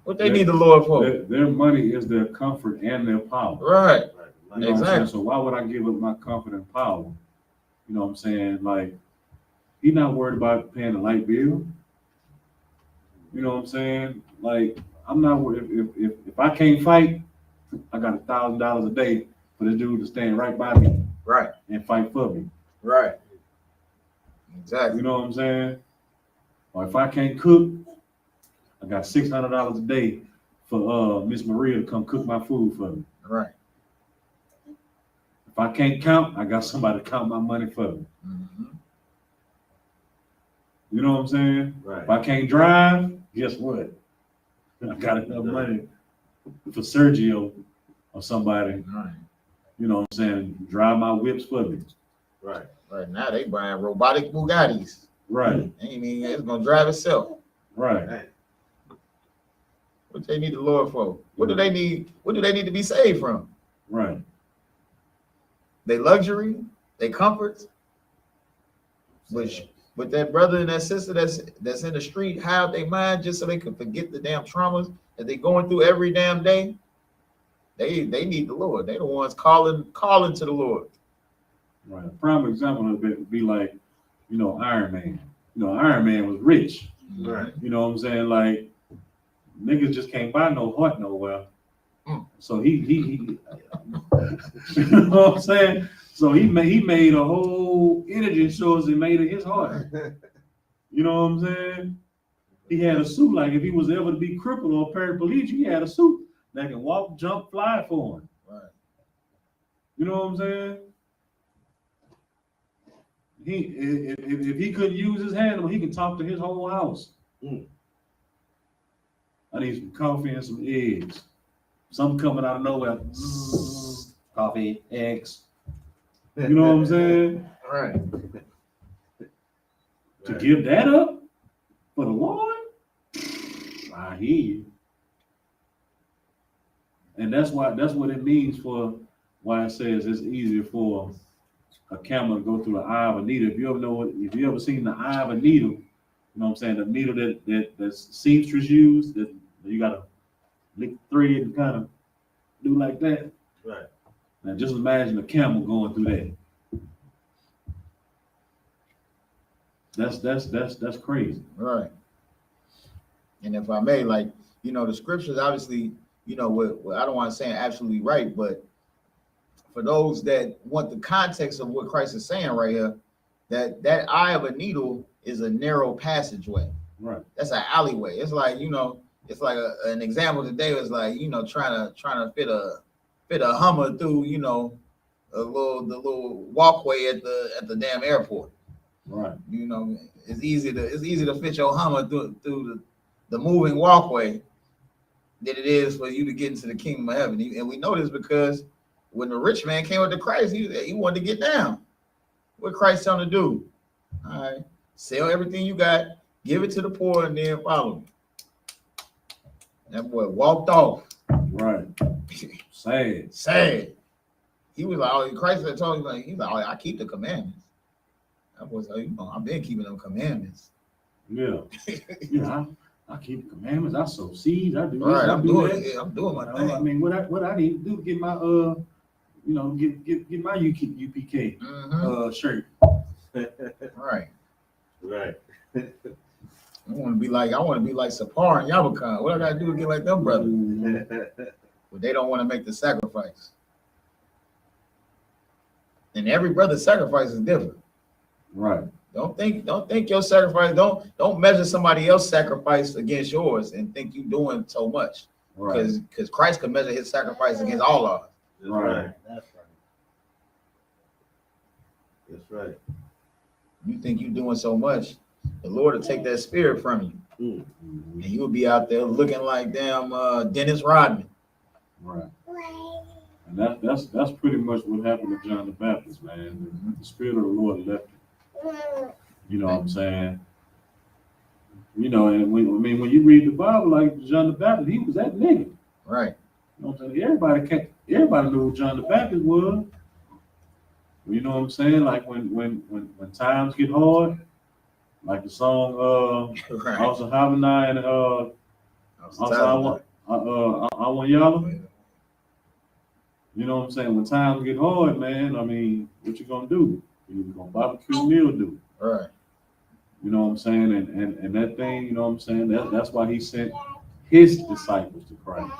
What they need the Lord for? Their money is their comfort and their power. Right. You know what I'm saying? Exactly. So why would I give up my comfort and power? You know what I'm saying? Like, he's not worried about paying a light bill. You know what I'm saying? Like, I'm not worried. If I can't fight, I got $1,000 a day for this dude to stand right by me Right. and fight for me. Right. Exactly. You know what I'm saying? Or if I can't cook, I got $600 a day for Miss Maria to come cook my food for me. Right. If I can't count, I got somebody to count my money for me. Mm-hmm. You know what I'm saying? Right. If I can't drive, guess what? I got enough money for Sergio or somebody, Right. you know what I'm saying, drive my whips for me. Right. Right now they buying robotic Bugattis. Right, Ain't even it's gonna drive itself. right. What they need the Lord for? What do they need? What do they need to be saved from? Right. They luxury, they comforts. But that brother and that sister that's in the street hide their mind just so they can forget the damn traumas that they going through every damn day. They need the Lord. They the ones calling to the Lord. Right. A prime example would be like, Iron Man. Iron Man was rich. Right. You know what I'm saying? Like, niggas just can't buy no heart nowhere. So he you know what I'm saying? So he made a whole energy source and made it his heart. You know what I'm saying? He had a suit, like if he was ever to be crippled or paraplegic, he had a suit that can walk, jump, fly for him. Right. You know what I'm saying? If he couldn't use his hand, he can talk to his whole house. I need some coffee and some eggs. Something coming out of nowhere. Zzz, coffee, eggs. You know what I'm saying? Right. To give that up for the Lord, I hear you. And that's what it means for why it says it's easier for a camel to go through the eye of a needle. If you ever seen the eye of a needle, you know what I'm saying, the needle that seamstress use, that you gotta lick the thread and kind of do like that. Right. Now just imagine a camel going through that. That's crazy. Right. And if I may, like, you know, the scriptures obviously, you know, what I don't want to say absolutely right, but for those that want the context of what Christ is saying right here, that eye of a needle is a narrow passageway. Right. That's an alleyway. It's like, you know, it's like an example today was like, you know, trying to fit a Hummer through, you know, the little walkway at the damn airport. Right. You know, it's easy to fit your Hummer through the moving walkway than it is for you to get into the kingdom of heaven. And we know this because when the rich man came up to Christ, he wanted to get down. What Christ telling him to do? All right, sell everything you got, give it to the poor, and then follow me. That boy walked off. Right. Sad. Sad. He was like, oh, Christ had told him, like, he's like, oh, I keep the commandments. That was like, you know, I've been keeping them commandments. Yeah. Yeah. I keep the commandments. I sow seeds. I do this. Right, I'm doing my thing. I mean, what I need to do, get my you know, get my UPK shirt. Right. Right. I want to be like Sapar and Yabakan. What I gotta do to get like them brothers? But they don't want to make the sacrifice. And every brother's sacrifice is different. Right. Don't think your sacrifice. Don't measure somebody else's sacrifice against yours and think you're doing so much. Right. Because Christ can measure his sacrifice against all of us. That's Right. right. That's right. That's right. You think you're doing so much, the Lord will take that spirit from you, and you'll be out there looking like damn Dennis Rodman. Right. And that's pretty much what happened to John the Baptist, man. The Spirit of the Lord left him. You know what I'm saying? You know, and when you read the Bible, like John the Baptist, he was that nigga. Right. You know what I'm saying? Everybody knew who John the Baptist was. You know what I'm saying? Like when times get hard, like the song Right. Also YAHANNA and I want y'all. You know what I'm saying? When times get hard, man, I mean, what you gonna do? You're gonna barbecue mildew. Right. You know what I'm saying? And that thing, you know what I'm saying? That's why he sent his disciples to Christ.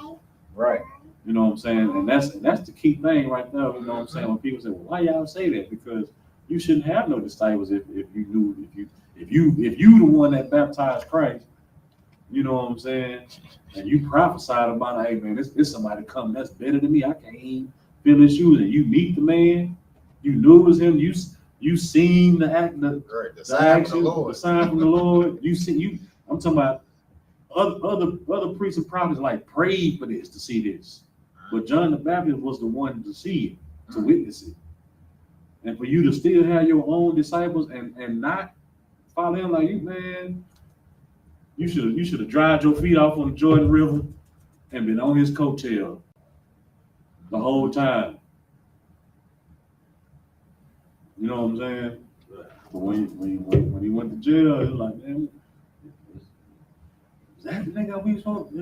Right. You know what I'm saying? And that's the key thing right there. You know what I'm saying? When people say, well, why y'all say that? Because you shouldn't have no disciples if you the one that baptized Christ, you know what I'm saying? And you prophesied about, hey man, this somebody coming that's better than me. I can't even feel his shoes. And you meet the man, you knew it was him, you seen the act, the sign action, from the Lord. the sign from the Lord. I'm talking about other priests and prophets like prayed for this to see this. But John the Baptist was the one to see it, to witness it. And for you to still have your own disciples and not follow him like you, man, you should have dried your feet off on the Jordan River and been on his coattail the whole time. You know what I'm saying? But when he went to jail, it was like, man, is that the nigga we supposed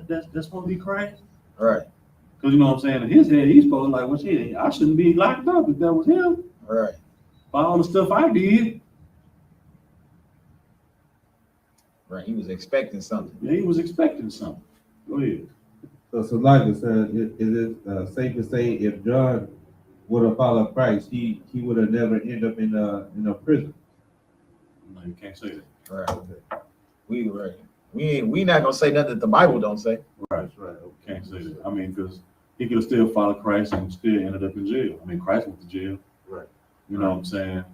that's supposed to be Christ? Right. Because you know what I'm saying? In his head, he's supposed to like, well, shit, I shouldn't be locked up if that was him. Right. By all the stuff I did. Right. He was expecting something. Yeah, he was expecting something. Go ahead. So like I said, is it safe to say if John would have followed Christ, he would have never ended up in a prison? No, you can't say that. Right. We not gonna say nothing that the Bible don't say. Right. That's right. Can't say that. I mean, because he could have still followed Christ and still ended up in jail. I mean, Christ went to jail. Right. You know what I'm saying?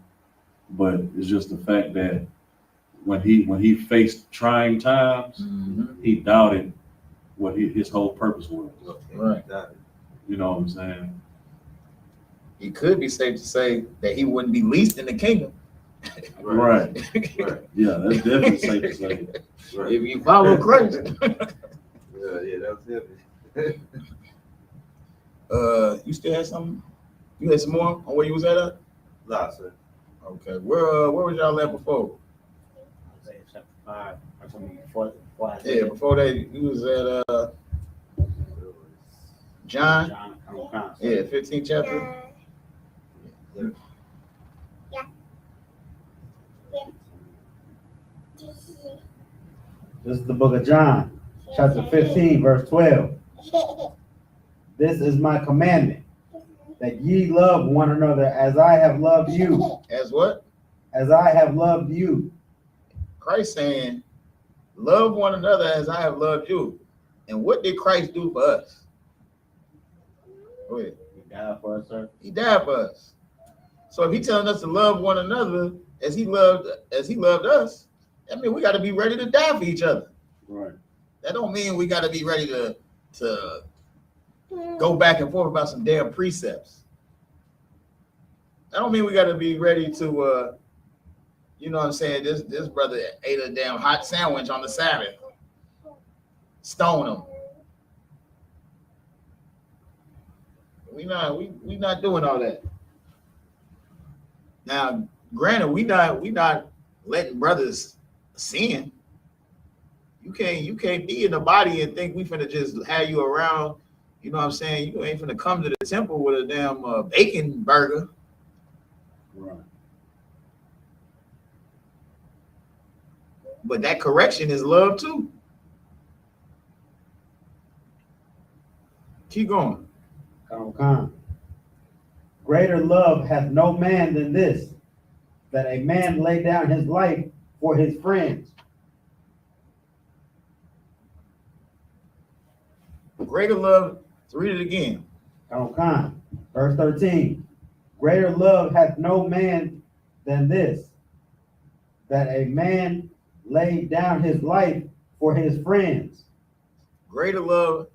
But it's just the fact that when he faced trying times, he doubted what his whole purpose was. Right. You know what I'm saying? It could be safe to say that he wouldn't be least in the kingdom. Right. Right. Yeah, that's definitely safe to say. Right. If you follow Christ. Yeah, that's it. You still had something? You had some more on where you was at? Nah, sir. Okay. Where was y'all at before? Isaiah chapter 5. Or before Yeah, Isaiah. before that you was at John. John. Yeah, 15th chapter. This is the book of John, chapter 15, verse 12. This is my commandment, that ye love one another as I have loved you. As what? As I have loved you. Christ saying, love one another as I have loved you. And what did Christ do for us? Go ahead. He died for us, sir. He died for us. So if he's telling us to love one another as he loved us, that means we got to be ready to die for each other. Right. That don't mean we got to be ready to go back and forth about some damn precepts. That don't mean we got to be ready to, you know what I'm saying? This brother ate a damn hot sandwich on the Sabbath. Stone him. We not doing all that. Now, granted, we not letting brothers sin. You can't be in the body and think we finna just have you around. You know what I'm saying? You ain't finna come to the temple with a damn bacon burger. Right. But that correction is love too. Keep going. Come. Greater love hath no man than this, that a man lay down his life for his friends. Greater love, read it again. Come. Verse 13. Greater love hath no man than this, that a man laid down his life for his friends. Greater love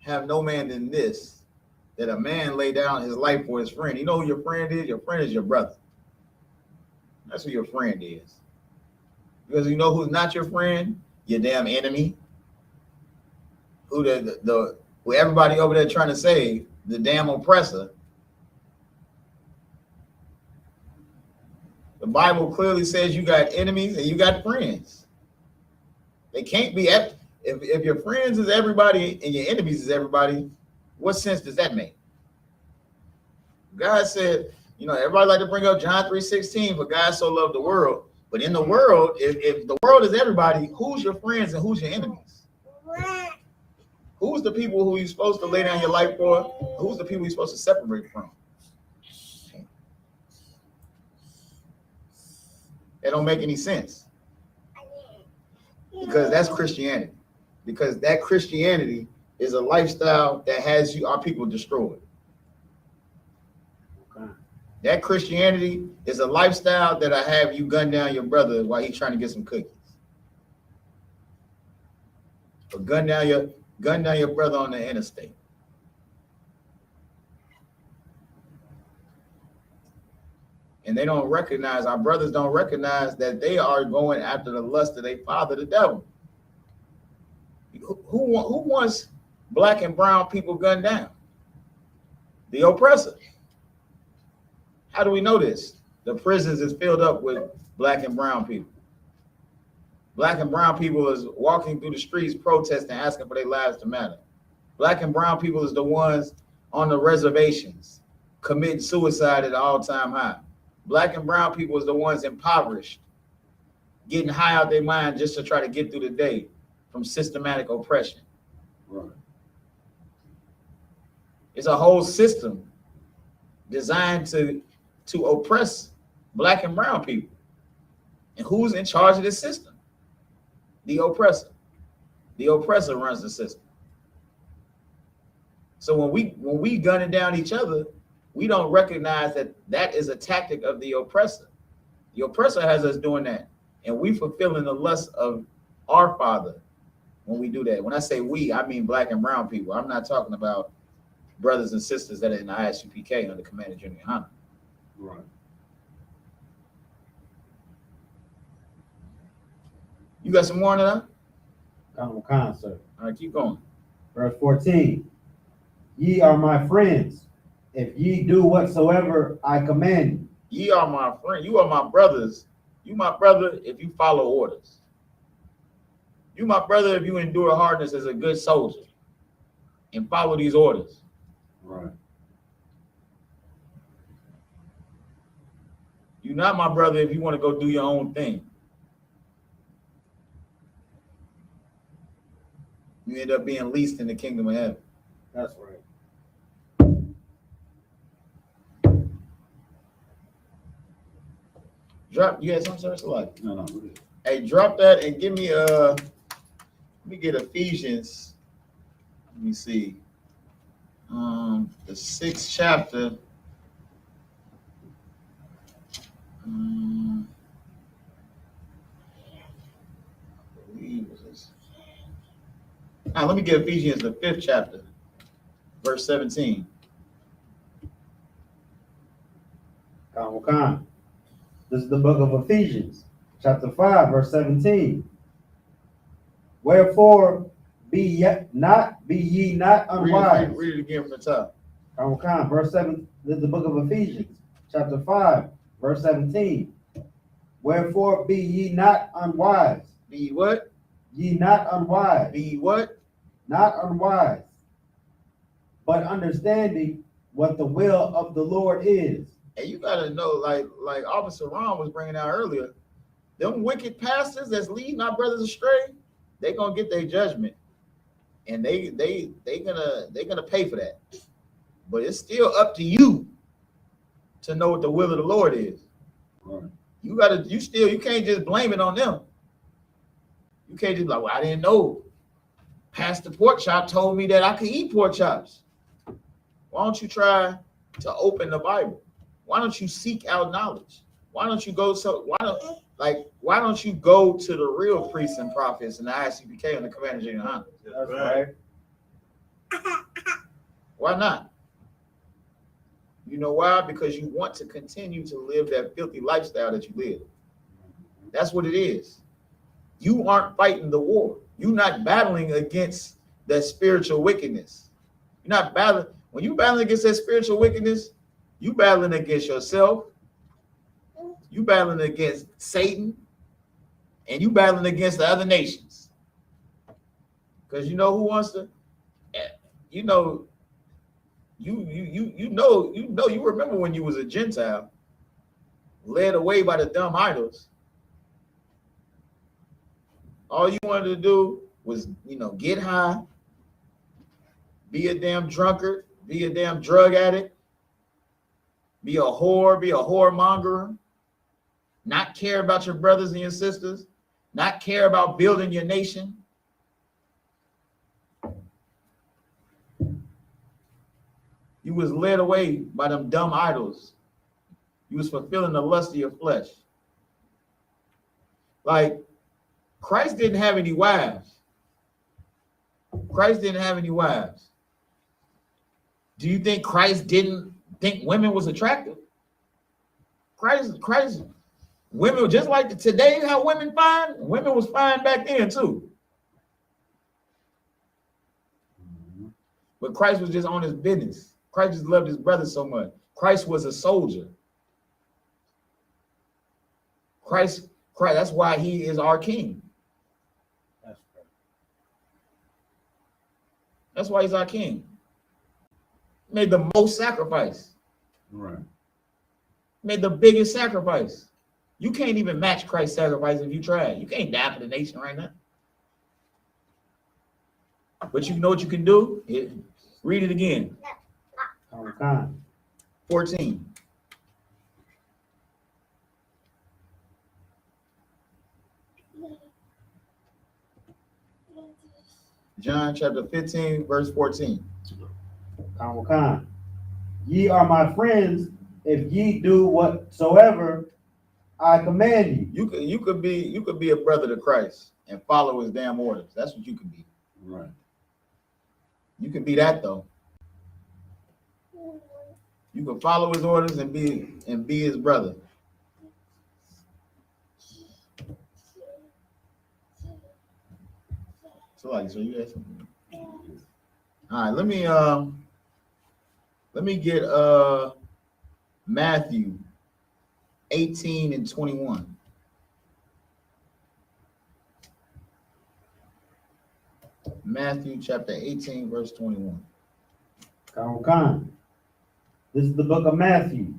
have no man than this, that a man lay down his life for his friend. You know who your friend is? Your friend is your brother. That's who your friend is. Because you know who's not your friend? Your damn enemy. Who who everybody over there trying to save, the damn oppressor. The Bible clearly says you got enemies and you got friends. They can't be, if your friends is everybody and your enemies is everybody, what sense does that make? God said, you know, everybody like to bring up John 3:16, for God so loved the world. But in the world, if the world is everybody, who's your friends and who's your enemies? Who's the people who you're supposed to lay down your life for? Who's the people you're supposed to separate from? It don't make any sense. Because that's Christianity. Because that Christianity is a lifestyle that has our people destroyed. Okay. That Christianity is a lifestyle that I have you gun down your brother while he's trying to get some cookies. Or gun down your brother on the interstate. And they don't recognize, our brothers don't recognize that they are going after the lust of their father, the devil. Who wants black and brown people gunned down? The oppressor. How do we know this? The prisons is filled up with black and brown people. Black and brown people is walking through the streets protesting, asking for their lives to matter. Black and brown people is the ones on the reservations committing suicide at an all-time high. Black and brown people is the ones impoverished, getting high out their mind just to try to get through the day from systematic oppression. Right. It's a whole system designed to oppress black and brown people. And who's in charge of this system? The oppressor. The oppressor runs the system. So when we gunning down each other, we don't recognize that that is a tactic of the oppressor. The oppressor has us doing that, and we fulfilling the lust of our father when we do that. When I say we, I mean black and brown people. I'm not talking about brothers and sisters that are in the I.S.U.P.K. under Commander General YAHANNA. Right. You got some more on that? Khan, sir. All right, keep going. Verse 14. Ye are my friends, if ye do whatsoever I command you. Ye are my friend. You are my brothers. You my brother if you follow orders. You my brother if you endure hardness as a good soldier and follow these orders. Right. You're not my brother if you want to go do your own thing. You end up being least in the kingdom of heaven. That's right. Drop. You had something, sir? Like, No, no. Go ahead. hey, drop that and give me let me get Ephesians. Let me see. The 6th chapter. I believe it was. Now, let me get Ephesians, the 5th chapter, verse 17. Khan. This is the book of Ephesians, chapter 5, verse 17. Wherefore be ye not unwise. Read it again from the top. Khan, verse 7. This is the book of Ephesians, chapter 5, verse 17. Wherefore be ye not unwise. Be what? Ye not unwise. Be what? Not unwise, but understanding what the will of the Lord is. And you gotta know, like Officer Ron was bringing out earlier, them wicked pastors that's leading our brothers astray, they gonna get their judgment, and they gonna pay for that. But it's still up to you to know what the will of the Lord is. Right. You can't just blame it on them. You can't just be like, well, I didn't know. Pastor Pork Chop told me that I could eat pork chops. Why don't you try to open the Bible? Why don't you seek out knowledge? Why don't you go why don't you go to the real priests and prophets in the I.S.U.P.K. and the Commander General YAHANNA? That's right. Why not? You know why? Because you want to continue to live that filthy lifestyle that you live. That's what it is. You aren't fighting the war. You're not battling against that spiritual wickedness. You're not battling. When you're battling against that spiritual wickedness, you battling against yourself. You battling against Satan, and you battling against the other nations. Because you know who wants to, you remember when you was a Gentile, led away by the dumb idols. All you wanted to do was, get high, be a damn drunkard, be a damn drug addict, be a whoremonger, not care about your brothers and your sisters, not care about building your nation. You was led away by them dumb idols. You was fulfilling the lust of your flesh. Like, Christ didn't have any wives. Christ didn't have any wives. Do you think Christ didn't think women was attractive? Christ, women, just like today, how women fine, women was fine back then too. But Christ was just on his business. Christ just loved his brother so much. Christ was a soldier. Christ, that's why he is our king. That's why he's our king. Made the most sacrifice. Right. Made the biggest sacrifice. You can't even match Christ's sacrifice if you try. You can't die for the nation right now. But you know what you can do? Read it again. Khan. 14. John chapter 15, verse 14. Khan. Ye are my friends if ye do whatsoever I command you. You could be a brother to Christ and follow his damn orders. That's what you could be. Right. You can be that though. You can follow his orders and be his brother. So you had something. All right, let me get Matthew 18 and 21. Matthew chapter 18, verse 21. Khan. This is the book of Matthew,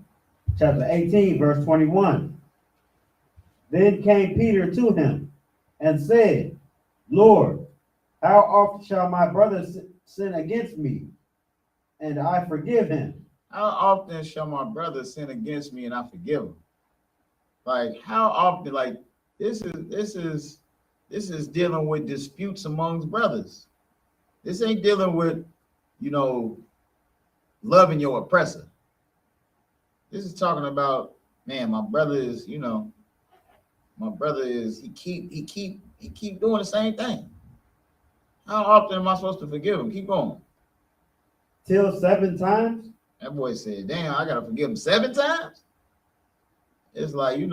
chapter 18, verse 21. Then came Peter to him and said, Lord, how often shall my brother sin against me, and I forgive him? How often shall my brother sin against me and I forgive him? Like how often? Like this is dealing with disputes amongst brothers. This ain't dealing with, loving your oppressor. This is talking about, man, my brother is, he keep doing the same thing. How often am I supposed to forgive him? Keep going. Till 7 times? That boy said, damn, I gotta forgive him 7 times. It's like, you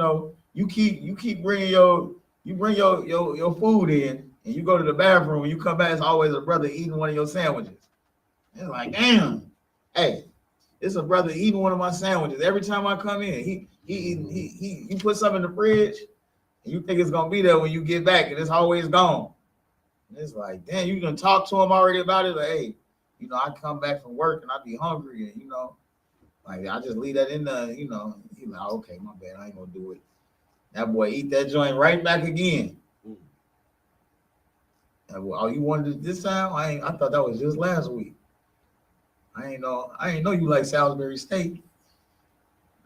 keep bringing your food in and you go to the bathroom and you come back, it's always a brother eating one of your sandwiches. It's like, damn, hey, it's a brother eating one of my sandwiches. Every time I come in, he put something in the fridge and you think it's gonna be there when you get back and it's always gone. And it's like, damn, you can talk to him already about it. Like, hey, I come back from work and I be hungry and like I just leave that in the, he like, okay, my bad, I ain't gonna do it. That boy eat that joint right back again. Oh, you wanted it this time? I thought that was just last week. I ain't know you like Salisbury steak.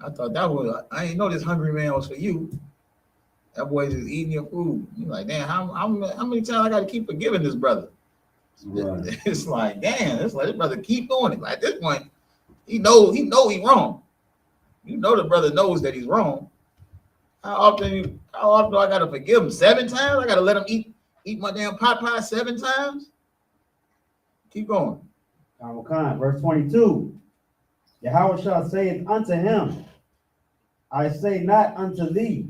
I ain't know this hungry man was for you. That boy just eating your food. You like, damn, how many times I gotta keep forgiving this brother? Right. It's like, damn, it's like this brother keep doing it. Like at this point, he know he wrong. The brother knows that he's wrong. How often do I gotta forgive him? 7 times? I gotta let him eat my damn pot pie 7 times? Keep going. Verse 22. Yahweh shall say unto him, I say not unto thee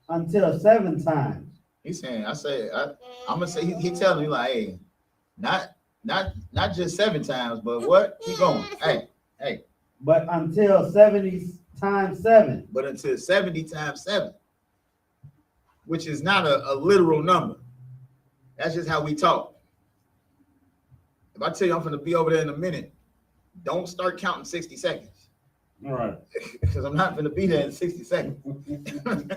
until 7 times. He's saying, I'm gonna say he telling me like, hey, not just 7 times, but what? Keep going. Hey. But until 70 times 7. But until 70 times 7, which is not a literal number. That's just how we talk. If I tell you I'm gonna be over there in a minute, don't start counting 60 seconds. All right. Because I'm not gonna be there in 60 seconds. I'm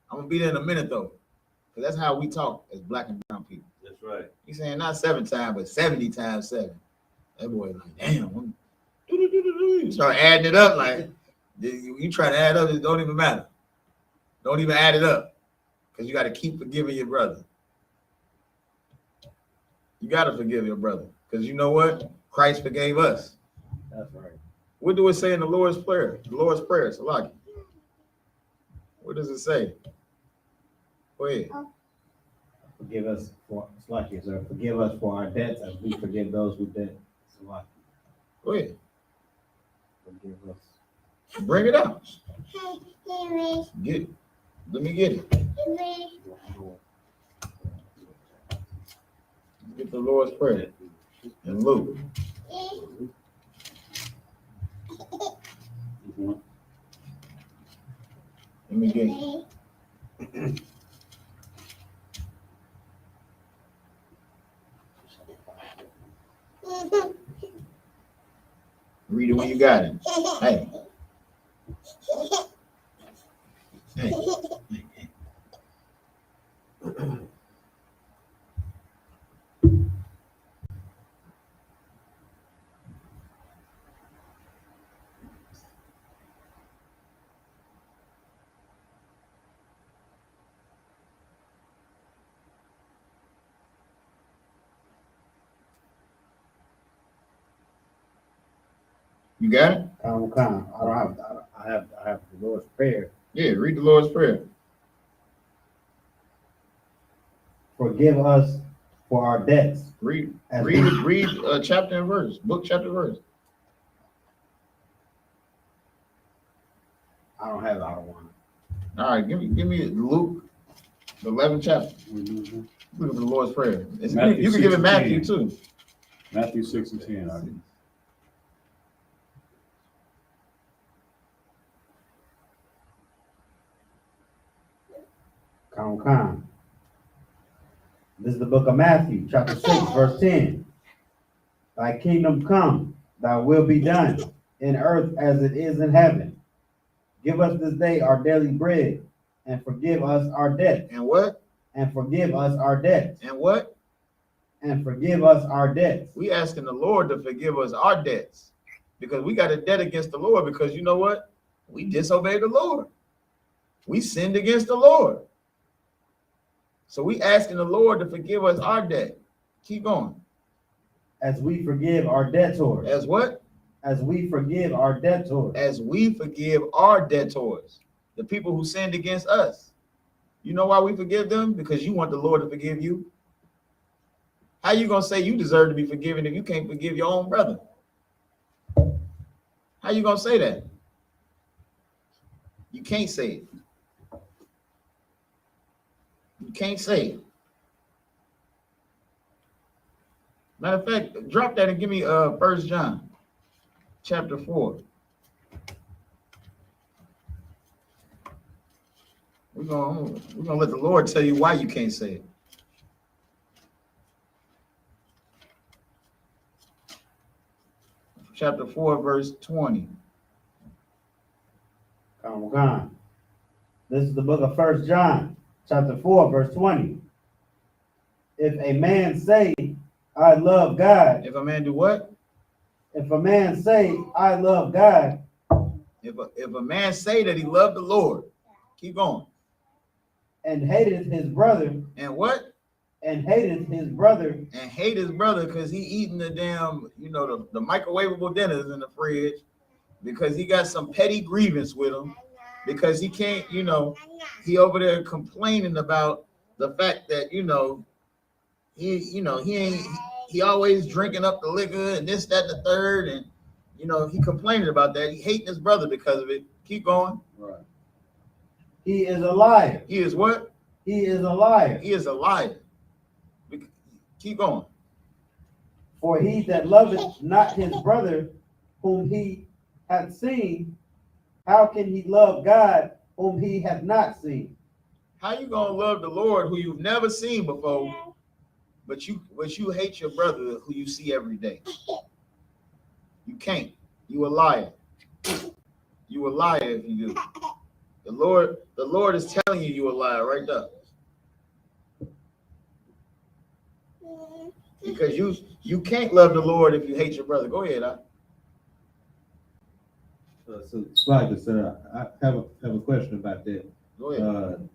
gonna be there in a minute though. Because that's how we talk as black and brown people. That's right. He's saying not 7 times, but 70 times 7. That boy like, damn. You start adding it up like you try to add up, it don't even matter. Don't even add it up. Because you got to keep forgiving your brother. You got to forgive your brother. Because you know what? Christ forgave us. That's right. What do it say in the Lord's Prayer? The Lord's Prayer, Salaki. What does it say? Go ahead. Forgive us for Salaki, sir. Forgive us for our debts as we forgive those who debt. Salaki. Go ahead. Forgive us. Bring it out. Let me get it. Get the Lord's Prayer in Luke. Let me get it. Read it when you got it. Hey. You got it? I don't have. I have the Lord's Prayer. Yeah, read the Lord's Prayer. Forgive us for our debts. Read As read chapter and verse, book, chapter, verse. I don't have. I don't want it. All right, give me Luke, the 11th chapter. Mhm. Look at the Lord's Prayer. Matthew You can give it 6 and Matthew 10. too. Matthew 6 and 10. all right. Come. This is the book of Matthew, chapter 6, verse 10. Thy kingdom come, thy will be done, in earth as it is in heaven. Give us this day our daily bread, and forgive us our debts. And what? And forgive us our debts. And what? And forgive us our debts. We asking the Lord to forgive us our debts, because we got a debt against the Lord, because you know what? We disobeyed the Lord. We sinned against the Lord. So we asking the Lord to forgive us our debt. Keep going. As we forgive our debtors. As what? As we forgive our debtors. As we forgive our debtors, the people who sinned against us. You know why we forgive them? Because you want the Lord to forgive you. How you gonna say you deserve to be forgiven if you can't forgive your own brother? How you gonna say that? You can't say it. You can't say it. Matter of fact, drop that and give me 1 John chapter 4. We're gonna let the Lord tell you why you can't say it. Chapter 4, verse 20. Come. This is the book of 1 John, chapter 4, verse 20. If a man say, I love God. If a man do what? If a man say, I love God. If a man say that he loved the Lord, keep going. And hateth his brother. And what? And hateth his brother. And hate his brother because he eating the damn, the microwavable dinners in the fridge, because he got some petty grievance with him, because he can't, he over there complaining about the fact that, he always drinking up the liquor and this, that, and the third. And, he complaining about that. He hating his brother because of it. Keep going. Right. He is a liar. He is what? He is a liar. He is a liar. Keep going. For he that loveth not his brother whom he hath seen, how can he love God whom he hath not seen? How you gonna love the Lord who you've never seen before, but you hate your brother who you see every day? You can't. You a liar. You a liar if you do. The Lord is telling you a liar right there. Because you can't love the Lord if you hate your brother. Go ahead, So, SKYPE, sir, I have a question about that. Go ahead.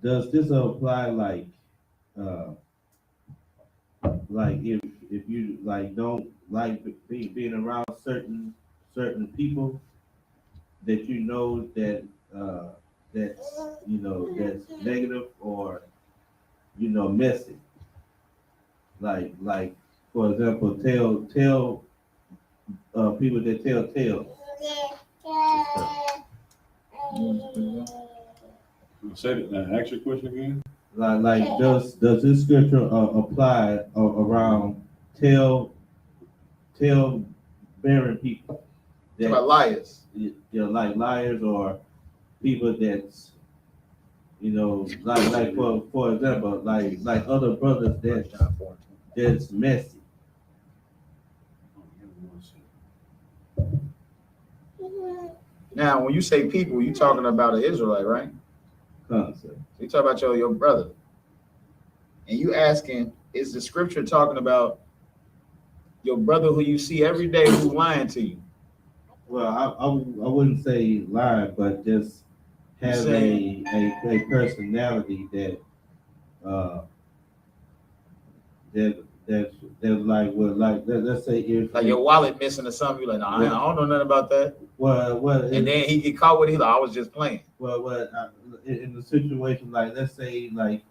Does this apply like if you like don't like being around certain people that that's negative or messy, like for example, tell people that tell tales. Say that. Ask your question again. Like does this scripture apply around tell bearing people It's about liars. Like liars or people that's like for example like other brothers that's messy. Now, when you say people, you're talking about an Israelite, right? Concept. You talk about your brother, and you asking, is the scripture talking about your brother who you see every day who's lying to you? Well, I wouldn't say lie, but just have a personality that that's like, well, like let's say if Like your wallet missing or something, you're like, no, I don't know nothing about that. well, And then he get caught with it. He's like, I was just playing. well, in the situation, like let's say, like,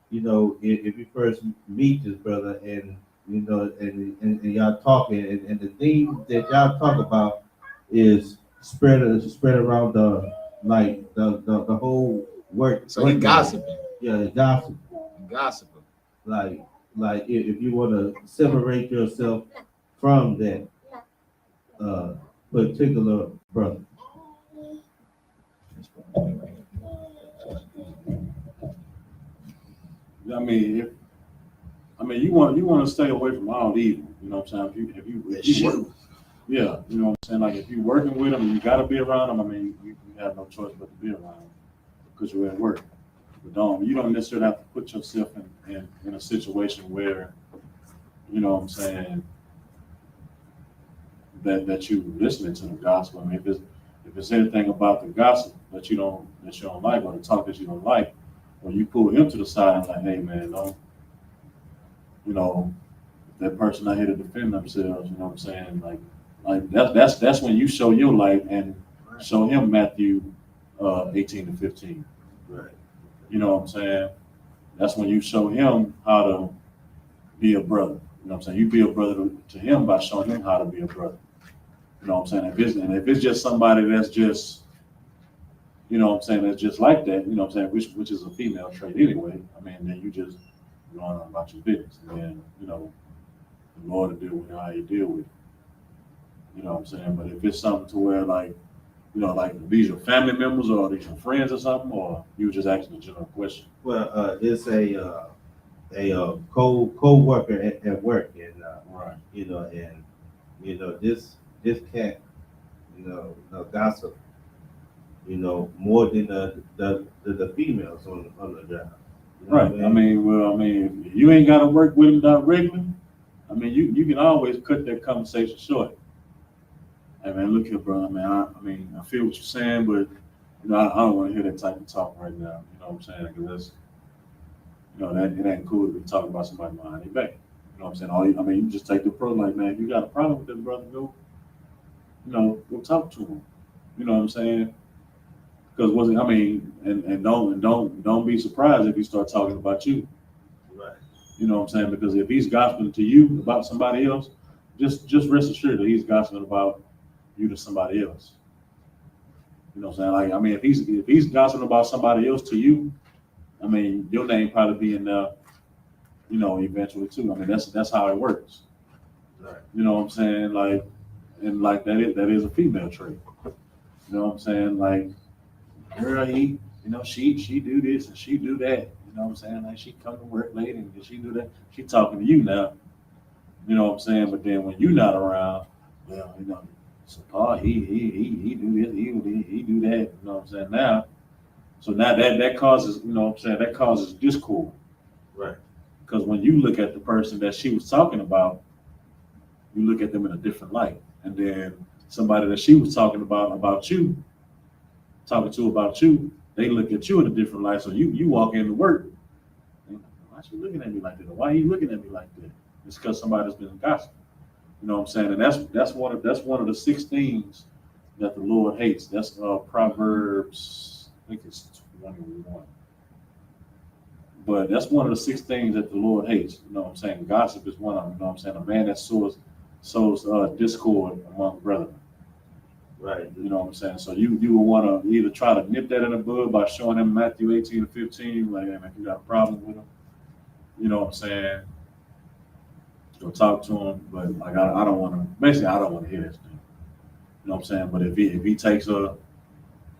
you know, if you first meet this brother and you know, and y'all talking, and the thing that y'all talk about is spread around the like the whole work. So he gossiping. Yeah, gossip. Gossiping. Like if you want to separate yourself from that particular brother. I mean, you want to stay away from all evil. You know what I'm saying? If you work, yeah, you know what I'm saying. Like if you're working with them, you got to be around them. I mean, you have no choice but to be around them because you're at work. But you don't necessarily have to put yourself in a situation where, you know what I'm saying, that you listening to the gospel. I mean, if it's anything about the gospel that you don't like, or the talk that you don't like, or you pull him to the side and like, hey man, don't, you know, that person not here to defend themselves. You know what I'm saying? Like that's when you show your light and show him Matthew 18-15. Right. You know what I'm saying? That's when you show him how to be a brother. You know what I'm saying? You be a brother to him by showing him how to be a brother. You know what I'm saying? If it's just somebody that's just, you know what I'm saying, that's just like that, you know what I'm saying, which is a female trait anyway, I mean, then you just go on about your business. And then, you know, the Lord will deal with how you deal with it. You know what I'm saying? But if it's something to where, like, you know, like these your family members or these your friends or something, or you just asking a general question? Well, it's a co-worker at work, and Right. you know, this cat, you know, gossip, you know, more than the females on the job. You know Right. I mean, if you ain't got to work with them directly, I mean, you can always cut that conversation short. Hey man, look here, brother. Man, I feel what you're saying, but you know, I don't want to hear that type of talk right now. You know what I'm saying? Because you know that it ain't cool to be talking about somebody behind their back. You know what I'm saying? You just take the approach like, man, if you got a problem with that brother, go talk to him. You know what I'm saying? Because don't be surprised if he start talking about you. Right. You know what I'm saying? Because if he's gossiping to you about somebody else, just rest assured that he's gossiping about you to somebody else. You know what I'm saying? Like, I mean, if he's gossiping about somebody else to you, I mean, your name probably be in there, you know, eventually too. I mean, that's how it works. Right. You know what I'm saying? Like, and like that is a female trait. You know what I'm saying? Like, girl, she do this and she do that. You know what I'm saying? Like, she come to work late and she do that. She talking to you now. You know what I'm saying? But then when you're not around, well, you know, so Paul, he do this, he do that. You know what I'm saying? Now, so now that causes, you know what I'm saying, that causes discord. Right. Because when you look at the person that she was talking about, you look at them in a different light. And then somebody that she was talking about you, they look at you in a different light. So you walk into work, and, why she looking at me like that? Or why are you looking at me like that? It's because somebody's been gossiping. You know what I'm saying? And that's one of the 6 things that the Lord hates. That's Proverbs, I think it's 21. But that's one of the 6 things that the Lord hates. You know what I'm saying? Gossip is one of them. You know what I'm saying? A man that sows discord among brethren. Right. You know what I'm saying? So you will want to either try to nip that in the bud by showing them Matthew 18-15, like, hey man, if you got a problem with them, you know what I'm saying? Go talk to him. But like I don't want to hear this thing. You know what I'm saying? But if he takes an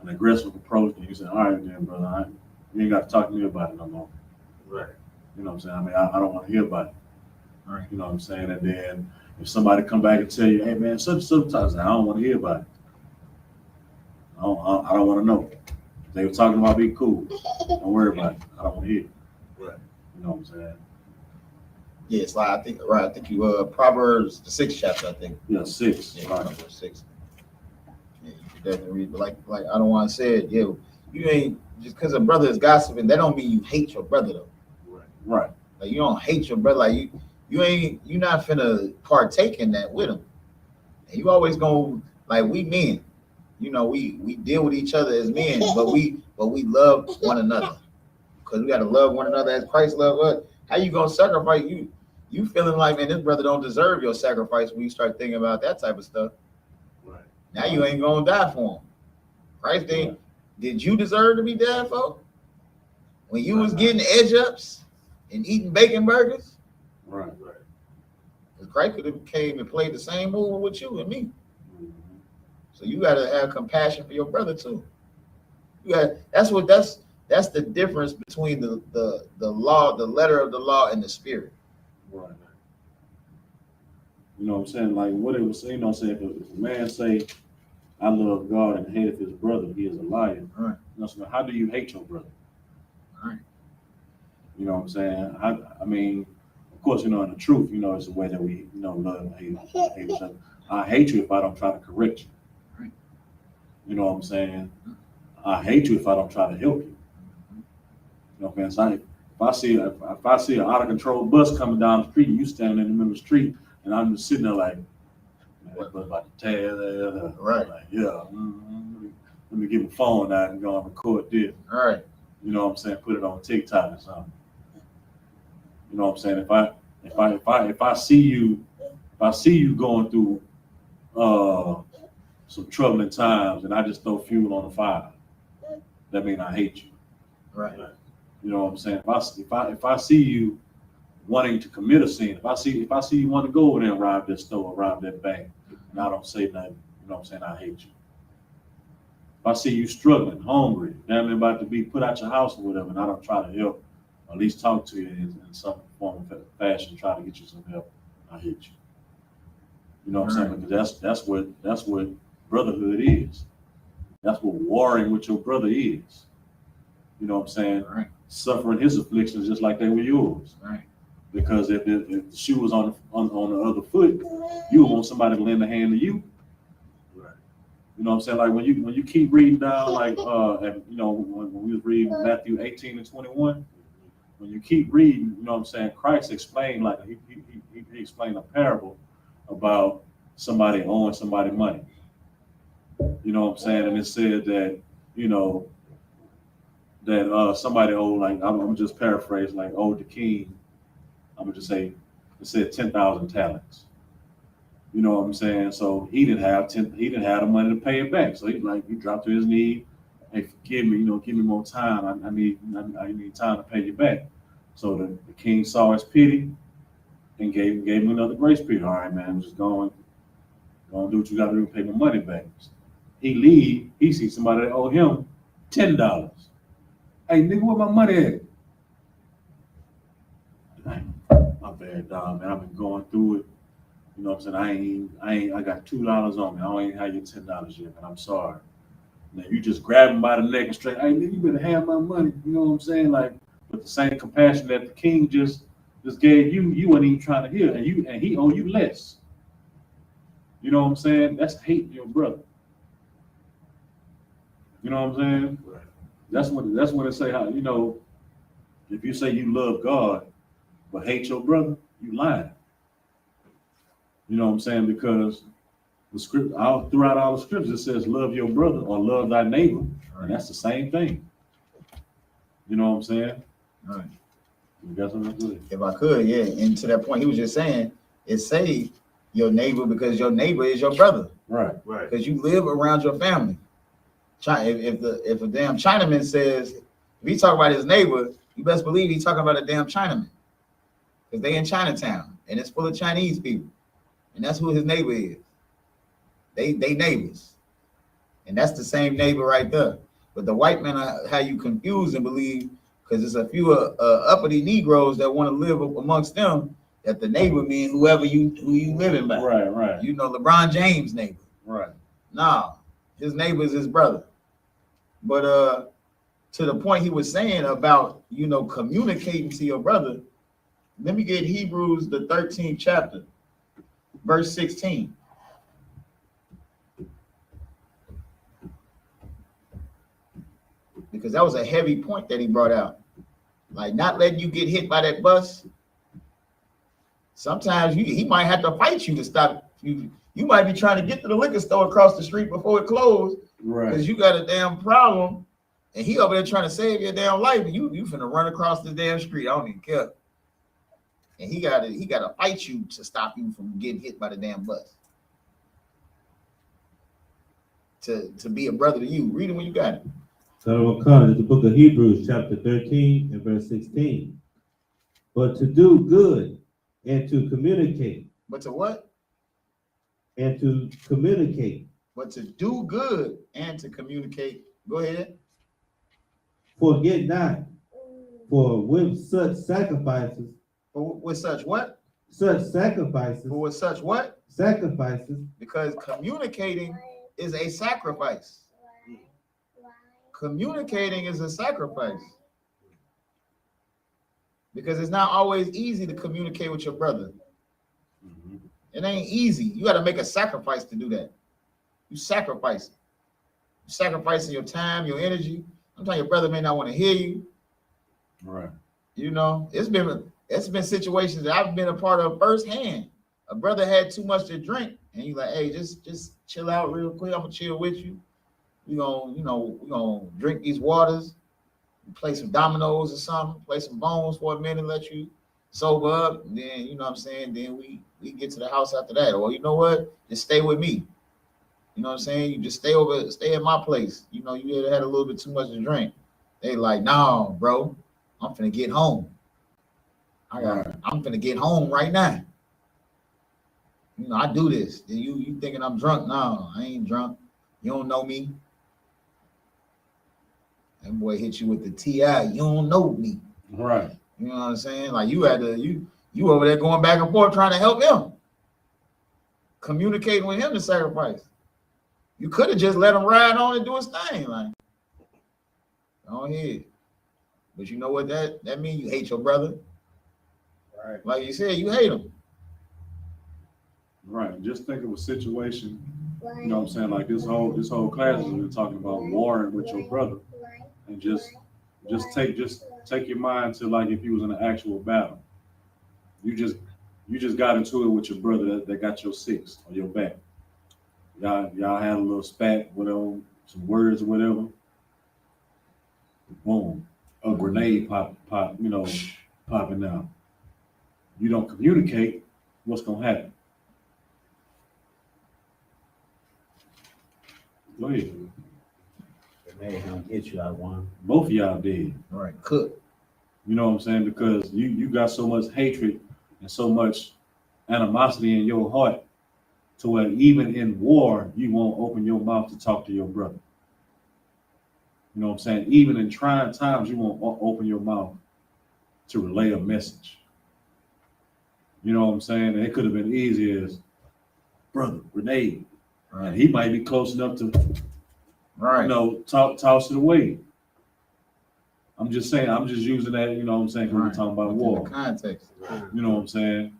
aggressive approach, then you say, all right then, brother, you ain't got to talk to me about it no more. Right. You know what I'm saying? I mean, I don't want to hear about it. Right. You know what I'm saying? And then if somebody come back and tell you, hey man, sometimes I don't want to hear about it. I don't want to know. If they were talking about being cool, don't worry about it. I don't want to hear it. Right. You know what I'm saying? Yeah, it's like I think you Proverbs the 6th chapter, I think. Yeah, 6. Yeah, Right. Proverbs 6. Yeah, you can definitely read. But like I don't want to say it. Yeah, you ain't just because a brother is gossiping. That don't mean you hate your brother though. Right. Right. Like you don't hate your brother. Like you're not finna partake in that with them. And you always gonna, like, we men, you know, we deal with each other as men, but we love one another, because we gotta love one another as Christ loved us. How you gonna sacrifice? You feeling like, man, this brother don't deserve your sacrifice when you start thinking about that type of stuff. Right. Now you ain't gonna die for him. Christ ain't. Right. Did you deserve to be died for? When you was getting edge ups and eating bacon burgers? Right. Because Christ could have came and played the same movie with you and me. Mhm. So you gotta have compassion for your brother too. You got that's the difference between the law, the letter of the law, and the spirit. Right. You know what I'm saying? Like what it was saying, you know what I'm saying? If a man say, I love God and hateth his brother, he is a liar. Right. You know, so how do you hate your brother? Right. You know what I'm saying? I mean, of course, you know, in the truth, you know, it's the way that we, you know, love and hate each other. I hate you if I don't try to correct you. Right. You know what I'm saying? I hate you if I don't try to help you. You know what I'm saying? So if I see an out of control bus coming down the street and you standing in the middle of the street and I'm just sitting there like, man, that bus about to tear that up. Right. Like, yeah. Let me get my phone out and go and record this. All right. You know what I'm saying? Put it on TikTok or something. You know what I'm saying? If I see you going through some troubling times and I just throw fuel on the fire, that means I hate you. Right. You know what I'm saying? If I see you wanting to commit a sin, if I see you want to go over there and rob that store, rob that bank, and I don't say nothing, you know what I'm saying? I hate you. If I see you struggling, hungry, damn near about to be put out your house or whatever, and I don't try to help, or at least talk to you in some form of fashion, try to get you some help, I hate you. You know what I'm saying? Because that's what brotherhood is. That's what warring with your brother is. You know what I'm saying? Right. Suffering his afflictions just like they were yours. Right. Because if the shoe was on the other foot, you would want somebody to lend a hand to you. Right. You know what I'm saying? Like when you keep reading down, like and you know when we was reading Matthew 18 and 21, when you keep reading, you know what I'm saying? Christ explained, like he explained a parable about somebody owing somebody money. You know what I'm saying? And it said that, you know, that somebody owed, like, I'm gonna just paraphrase, like owed the king, I'm gonna just say, it said 10,000 talents. You know what I'm saying? So he didn't have the money to pay it back. So he dropped to his knee, hey, forgive me, you know, give me more time. I need time to pay you back. So the king saw his pity and gave him another grace period. All right, man, I'm just going to do what you got to do to pay my money back. He leave, he sees somebody that owe him $10. Hey, nigga, where my money at? My bad, dog, man. I've been going through it. You know what I'm saying? I got $2 on me. I don't even have your $10 yet, man. I'm sorry. Now you just grab him by the neck and straight, hey, nigga, you better have my money. You know what I'm saying? Like, with the same compassion that the king just gave you, you weren't even trying to hear, and he owe you less. You know what I'm saying? That's hating your brother. You know what I'm saying? Right. That's when it say how, you know, if you say you love God but hate your brother, you lying. You know what I'm saying? Because the script throughout all the scriptures it says love your brother or love thy neighbor, and that's the same thing. You know what I'm saying? Right. You got something to do? If I could, yeah. And to that point, he was just saying, it say your neighbor because your neighbor is your brother. Right. Because you live around your family. If a damn Chinaman says, if he talk about his neighbor, you best believe he's talking about a damn Chinaman. Because they in Chinatown and it's full of Chinese people. And that's who his neighbor is. They neighbors. And that's the same neighbor right there. But the white men are how you confuse and believe, because there's a few uppity Negroes that want to live amongst them, that the neighbor means who you living by. Right. You know, LeBron James' neighbor. Right. Nah, his neighbor is his brother. But to the point he was saying about, you know, communicating to your brother, let me get Hebrews the 13th chapter, verse 16. Because that was a heavy point that he brought out. Like not letting you get hit by that bus. Sometimes he might have to fight you to stop you. You might be trying to get to the liquor store across the street before it closed Right. because you got a damn problem, and he over there trying to save your damn life, and you finna run across the damn street. I don't even care. And he gotta fight you to stop you from getting hit by the damn bus. To be a brother to you. Read it when you got it. So it's the book of Hebrews, chapter 13 and verse 16. But to do good and to communicate. But to what? And to communicate. But to do good and to communicate. Go ahead. Forget not, for with such sacrifices. With such what? Such sacrifices. For with such what? Sacrifices. Because communicating is a sacrifice. Communicating is a sacrifice. Because it's not always easy to communicate with your brother. Mhm. It ain't easy. You got to make a sacrifice to do that. You sacrifice it. You sacrificing your time, your energy. Sometimes your brother may not want to hear you. Right. You know, it's been situations that I've been a part of firsthand. A brother had too much to drink, and you like, hey, just chill out real quick. I'm gonna chill with you. We gonna drink these waters, play some dominoes or something, play some bones for a minute, let you sober up, and then you know what I'm saying. Then we get to the house after that. Or you know what? Just stay with me. You know what I'm saying? You just stay at my place. You know, you had a little bit too much to drink. They like, no, bro, I'm finna get home. I'm finna get home right now. You know, I do this. Then you thinking I'm drunk? No, I ain't drunk. You don't know me. That boy hit you with the TI. You don't know me. Right. You know what I'm saying? Like you had to you over there going back and forth trying to help him, communicating with him to sacrifice. You could have just let him ride on and do his thing, like go ahead. But you know what that means? You hate your brother. Right. Like you said, you hate him. Right. Just think of a situation, you know what I'm saying? Like this whole class has been talking about warring with your brother. And just take your mind to like if you was in an actual battle. You just got into it with your brother that got your six on your back. Y'all had a little spat, whatever, some words or whatever. Boom. A grenade popping out. You don't communicate, what's gonna happen? Go ahead. It made him hit you out one. Both of y'all did. All right, cook. You know what I'm saying? Because you got so much hatred and so much animosity in your heart to where even in war, you won't open your mouth to talk to your brother. You know what I'm saying? Even in trying times, you won't open your mouth to relay a message. You know what I'm saying? And it could have been easy as, brother, grenade. Right. And he might be close enough to, Right. toss it away. I'm just saying, I'm just using that, you know what I'm saying, because we're talking about Within war. the context. You know what I'm saying?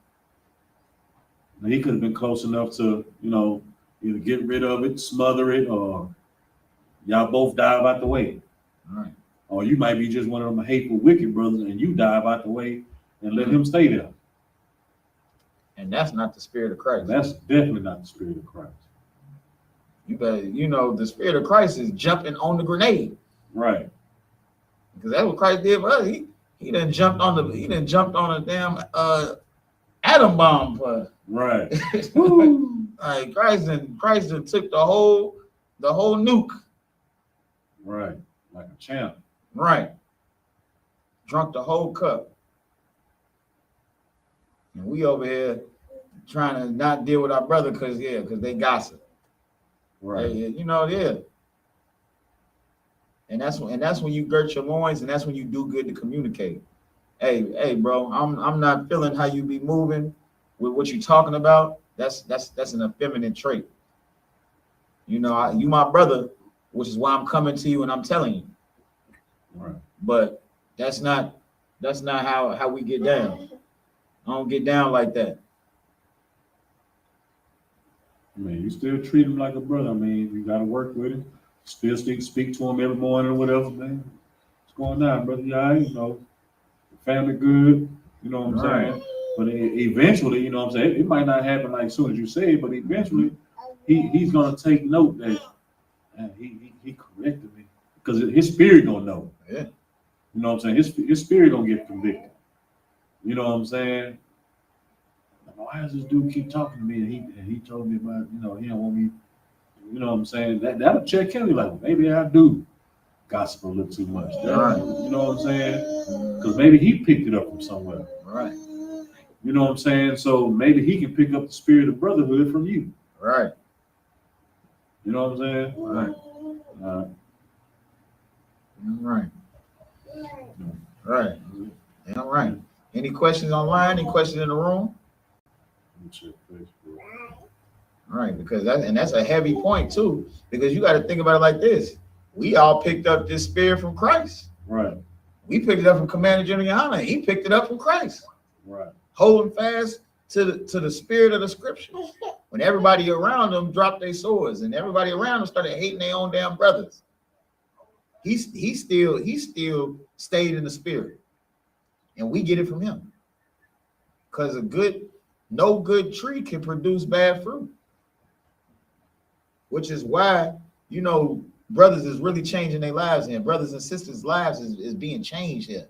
And he could have been close enough to, either get rid of it, smother it, or y'all both dive out the way. Right. Or you might be just one of them hateful, wicked brothers, and you dive out the way and let him stay there. And that's not the spirit of Christ. And that's definitely not the spirit of Christ. You better, the spirit of Christ is jumping on the grenade. Right. Because that's what Christ did for us. He done jumped on a damn atom bomb for us. Right. Like Christ done took the whole nuke. Right. Like a champ. Right. Drunk the whole cup. And we over here trying to not deal with our brother because they gossip. Right. Yeah. And that's when you girt your loins, and that's when you do good to communicate. Hey, bro, I'm not feeling how you be moving with what you talking about. That's an effeminate trait. You my brother, which is why I'm coming to you and I'm telling you. Right. But that's not how we get down. I don't get down like that. I mean, you still treat him like a brother. I mean, you got to work with him. Still speak to him every morning or whatever, man. What's going on, brother? Yeah, family good. You know what I'm saying? But eventually, you know what I'm saying, it might not happen like as soon as you say it, but eventually he's gonna take note that he corrected me, because his spirit gonna know. Yeah. You know what I'm saying? His spirit gonna get convicted. You know what I'm saying? Why does this dude keep talking to me? And he told me about, you know, he don't want me. You know what I'm saying? That'll check him. Like, maybe I do gossip a little too much. Right. You know what I'm saying? Because maybe he picked it up from somewhere. Right. You know what I'm saying? So maybe he can pick up the spirit of brotherhood from you. Right. You know what I'm saying? Right. Right. Right. Yeah, right. Any questions online? Any questions in the room? Right, because that's a heavy point too, because you got to think about it like this. We all picked up this spirit from Christ. Right. We picked it up from Commander General YAHANNA. He picked it up from Christ. Right. Holding fast to the spirit of the scriptures. When everybody around them dropped their swords and everybody around them started hating their own damn brothers, he still stayed in the spirit, and we get it from him. Because no good tree can produce bad fruit. Which is why, you know, brothers is really changing their lives, and brothers and sisters' lives is being changed here.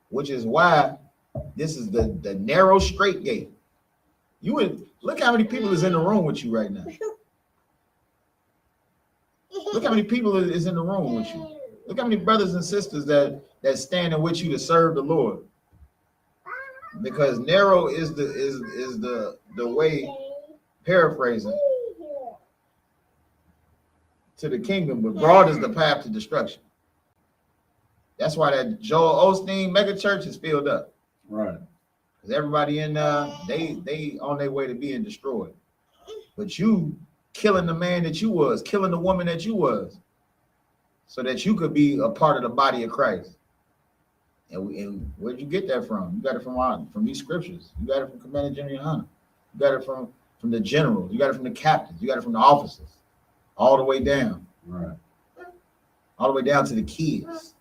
Which is why this is the narrow straight gate. You would look how many people is in the room with you right now. Look how many people is in the room with you. Look how many brothers and sisters that's standing with you to serve the Lord. Because narrow is the way, paraphrasing, to the kingdom, but broad is the path to destruction. That's why that Joel Osteen mega church is filled up. Right. Because everybody in they on their way to being destroyed. But you killing the man that you was, killing the woman that you was, so that you could be a part of the body of Christ. And where'd you get that from? You got it from these scriptures. You got it from Commander General YAHANNA. You got it from the generals. You got it from the captains. You got it from the officers, all the way down. Right. All the way down to the kids.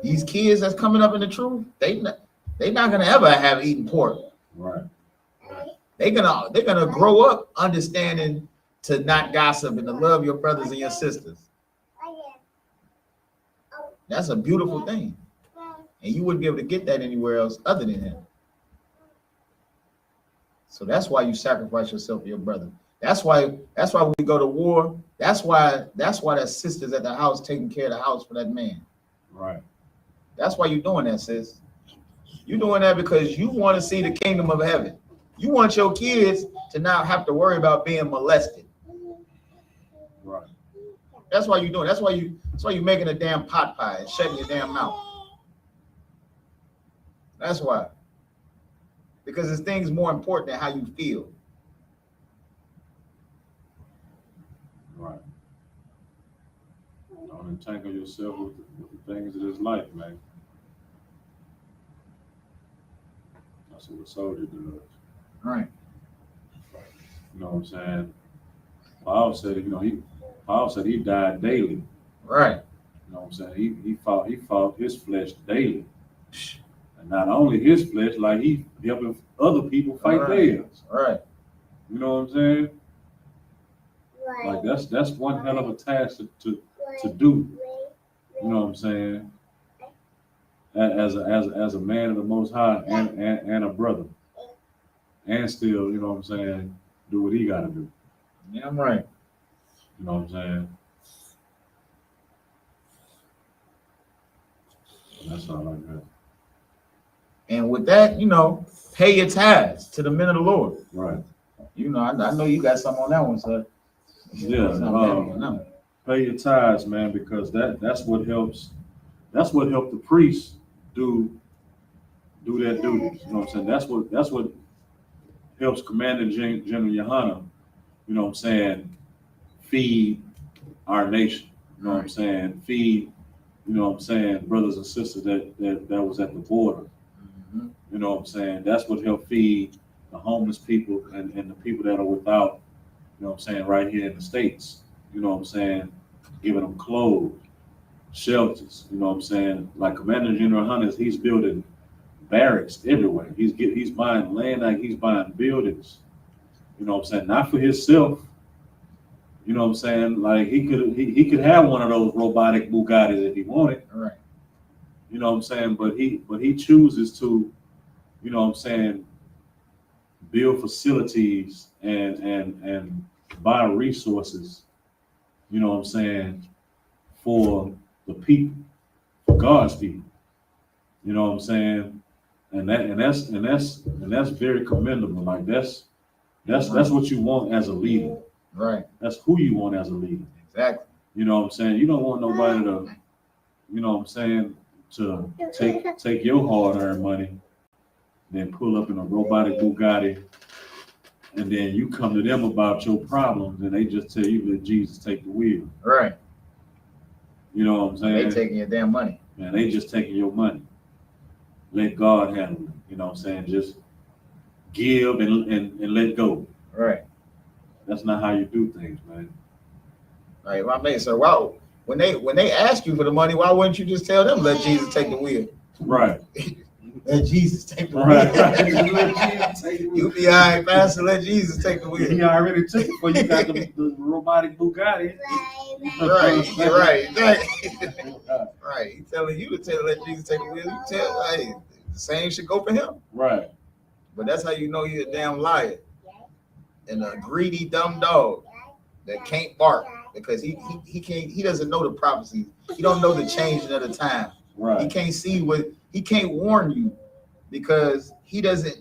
These kids that's coming up in the truth, they not gonna ever have eaten pork. Right. They're gonna grow up understanding to not gossip and to love your brothers and your sisters. That's a beautiful thing. And you wouldn't be able to get that anywhere else other than him. So that's why you sacrifice yourself for your brother. That's why when we go to war, that's why that sister's at the house taking care of the house for that man. Right. That's why you're doing that, sis. You're doing that because you want to see the kingdom of heaven. You want your kids to not have to worry about being molested. Right. That's why you're doing. That's why you're making a damn pot pie and shutting your damn mouth. That's why. Because this thing's more important than how you feel. Right. Don't entangle yourself with the things of this life, man. That's what a soldier does. Right. You know what I'm saying? Paul said, Paul said he died daily. Right. You know what I'm saying? He fought his flesh daily. And not only his flesh, like he helping other people fight theirs. Right. You know what I'm saying? Like that's one hell of a task to do. You know what I'm saying? As a man of the Most High and a brother, and still, you know what I'm saying, do what he got to do. Yeah, I'm right. You know what I'm saying? That's all I got. And with that, pay your tithes to the men of the Lord. Right. I know you got something on that one, sir. Yeah. Pay your tithes, man, because that's what helps. That's what helped the priests do that duty. You know what I'm saying? That's what helps Commander General YAHANNA, you know what I'm saying, feed our nation. You know what I'm saying? Feed, you know what I'm saying, brothers and sisters that was at the border. Mm-hmm. You know what I'm saying? That's what helped feed the homeless people and the people that are without, you know what I'm saying, right here in the States. You know what I'm saying? Giving them clothes, shelters. You know what I'm saying? Like Commander General Hunters, he's building barracks everywhere. He's buying land, like he's buying buildings. You know what I'm saying? Not for himself. You know what I'm saying? Like he could have one of those robotic Bugattis if he wanted. Right. You know what I'm saying? But he chooses to, you know what I'm saying, build facilities and buy resources, you know what I'm saying, for the people, for God's people. You know what I'm saying? And that's very commendable. Like that's what you want as a leader. Right. That's who you want as a leader. Exactly. You know what I'm saying? You don't want nobody to, you know what I'm saying, to take your hard-earned money, then pull up in a robotic Bugatti, and then you come to them about your problems, and they just tell you let Jesus take the wheel. Right. You know what I'm saying? They taking your damn money. Man, they just taking your money. Let God handle it. You know what I'm saying? Just give and let go. Right. That's not how you do things, man. Right. Well, I mean, so wow, when they ask you for the money, why wouldn't you just tell them let Jesus take the wheel? Right. Let Jesus take the wheel. Right. You be all right, Pastor. Let Jesus take the wheel. He already took it for you. Got the robotic Bugatti. Right. Exactly. Right. He's telling you to let Jesus take the wheel. You tell, hey, the same should go for him. Right. But that's how you know you're a damn liar and a greedy dumb dog that can't bark because he can't, he doesn't know the prophecies. He don't know the changing of the time. Right. He can't see what, he can't warn you because he isn't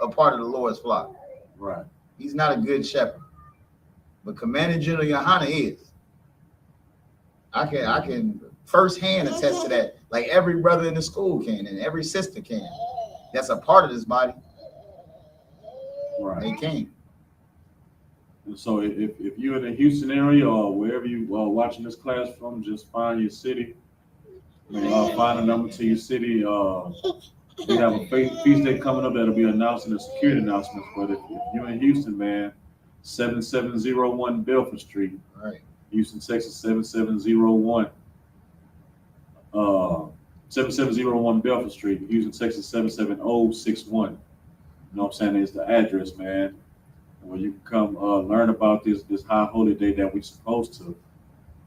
a part of the Lord's flock. Right. He's not a good shepherd. But Commander General YAHANNA is. I can firsthand attest to that. Like every brother in the school can and every sister can. That's a part of this body. Right. They can. And so if you're in the Houston area or wherever you are watching this class from, just find your city. Find a number to your city. We have a feast day coming up that'll be announcing the security announcements. But if you're in Houston, man, 7701 Belford Street, Right. Houston, Texas, 7701. 7701 Belford Street, Houston, Texas, 77061. You know what I'm saying? Is the address, man. Where you can come learn about this high holy day that we're supposed to, you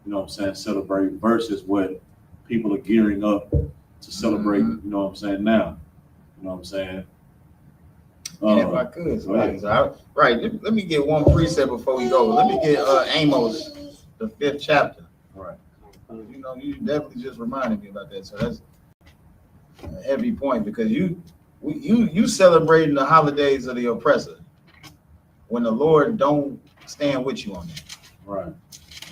know what I'm saying, celebrate versus what people are gearing up to celebrate, you know what I'm saying, now. You know what I'm saying? And if I could, let me get one precept before we go. Let me get Amos, the 5th chapter. Right. You know, you definitely just reminded me about that. So that's a heavy point because you celebrating the holidays of the oppressor when the Lord don't stand with you on that. Right.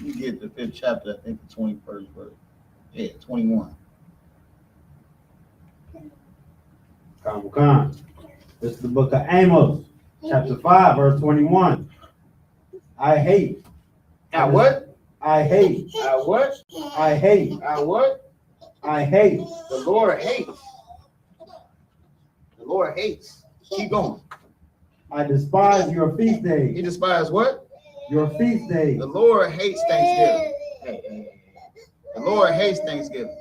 You get the 5th chapter, I think the 21st verse. Yeah, 21. Come. This is the book of Amos, chapter 5, verse 21. I hate. Now what? I hate. What? I hate. What? I hate. The Lord hates. The Lord hates. Keep going. I despise your feast He days. despises what? Your feast days. The Lord hates Thanksgiving. Hey. The Lord hates Thanksgiving.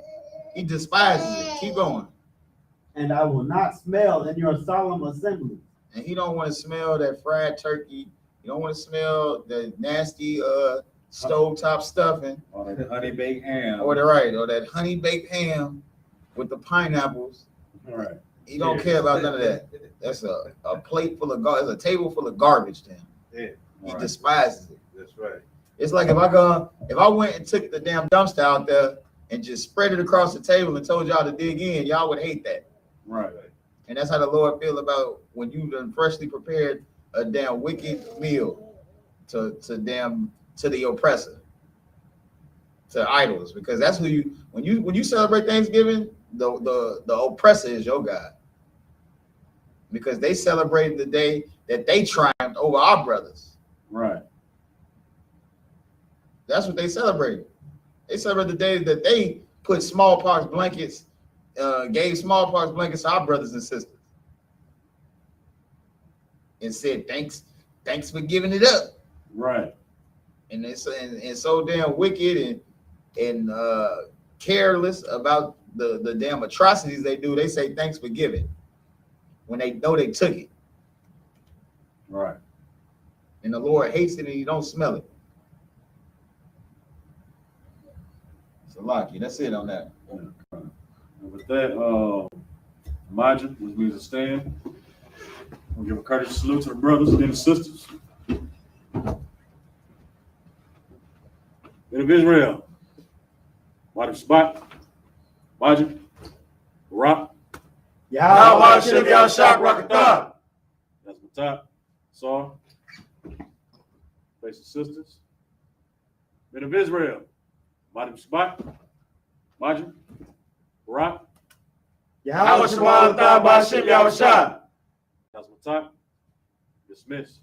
He despises it. Keep going. And I will not smell in your solemn assembly. And he don't want to smell that fried turkey. You don't want to smell the nasty stovetop stuffing. Or that honey baked ham. Or that honey baked ham with the pineapples. Right. He don't care about none of that. That's a plate full of garbage. It's a table full of garbage to him. Yeah. He despises it. That's right. It's like if I went and took the damn dumpster out there and just spread it across the table and told y'all to dig in, y'all would hate that. Right. And that's how the Lord feel about when you done freshly prepared a damn wicked meal to the oppressor, to idols, because that's who you when you celebrate Thanksgiving, the oppressor is your God, because they celebrated the day that they triumphed over our brothers. Right. That's what they celebrated. They celebrated the day that they put smallpox blankets, gave smallpox blankets to our brothers and sisters, and said thanks for giving it up. Right. And it's so damn wicked and careless about the damn atrocities they do, they say thanks for giving when they know they took it. Right. And the Lord hates it and you don't smell it. So Lockie, that's it on that. And with that, margin, which means to stand. We'll give a courteous salute to the brothers and the sisters. Men of Israel, Martin Spot, Margin, Rock. Yahweh Shib Yahshak Rakatah. That's my top. Saw. Face of sisters. Men of Israel, Martin Spot, Margin, Rock. Yahweh Shib Yahshak Bashib Yahshak. That's my top. Dismiss.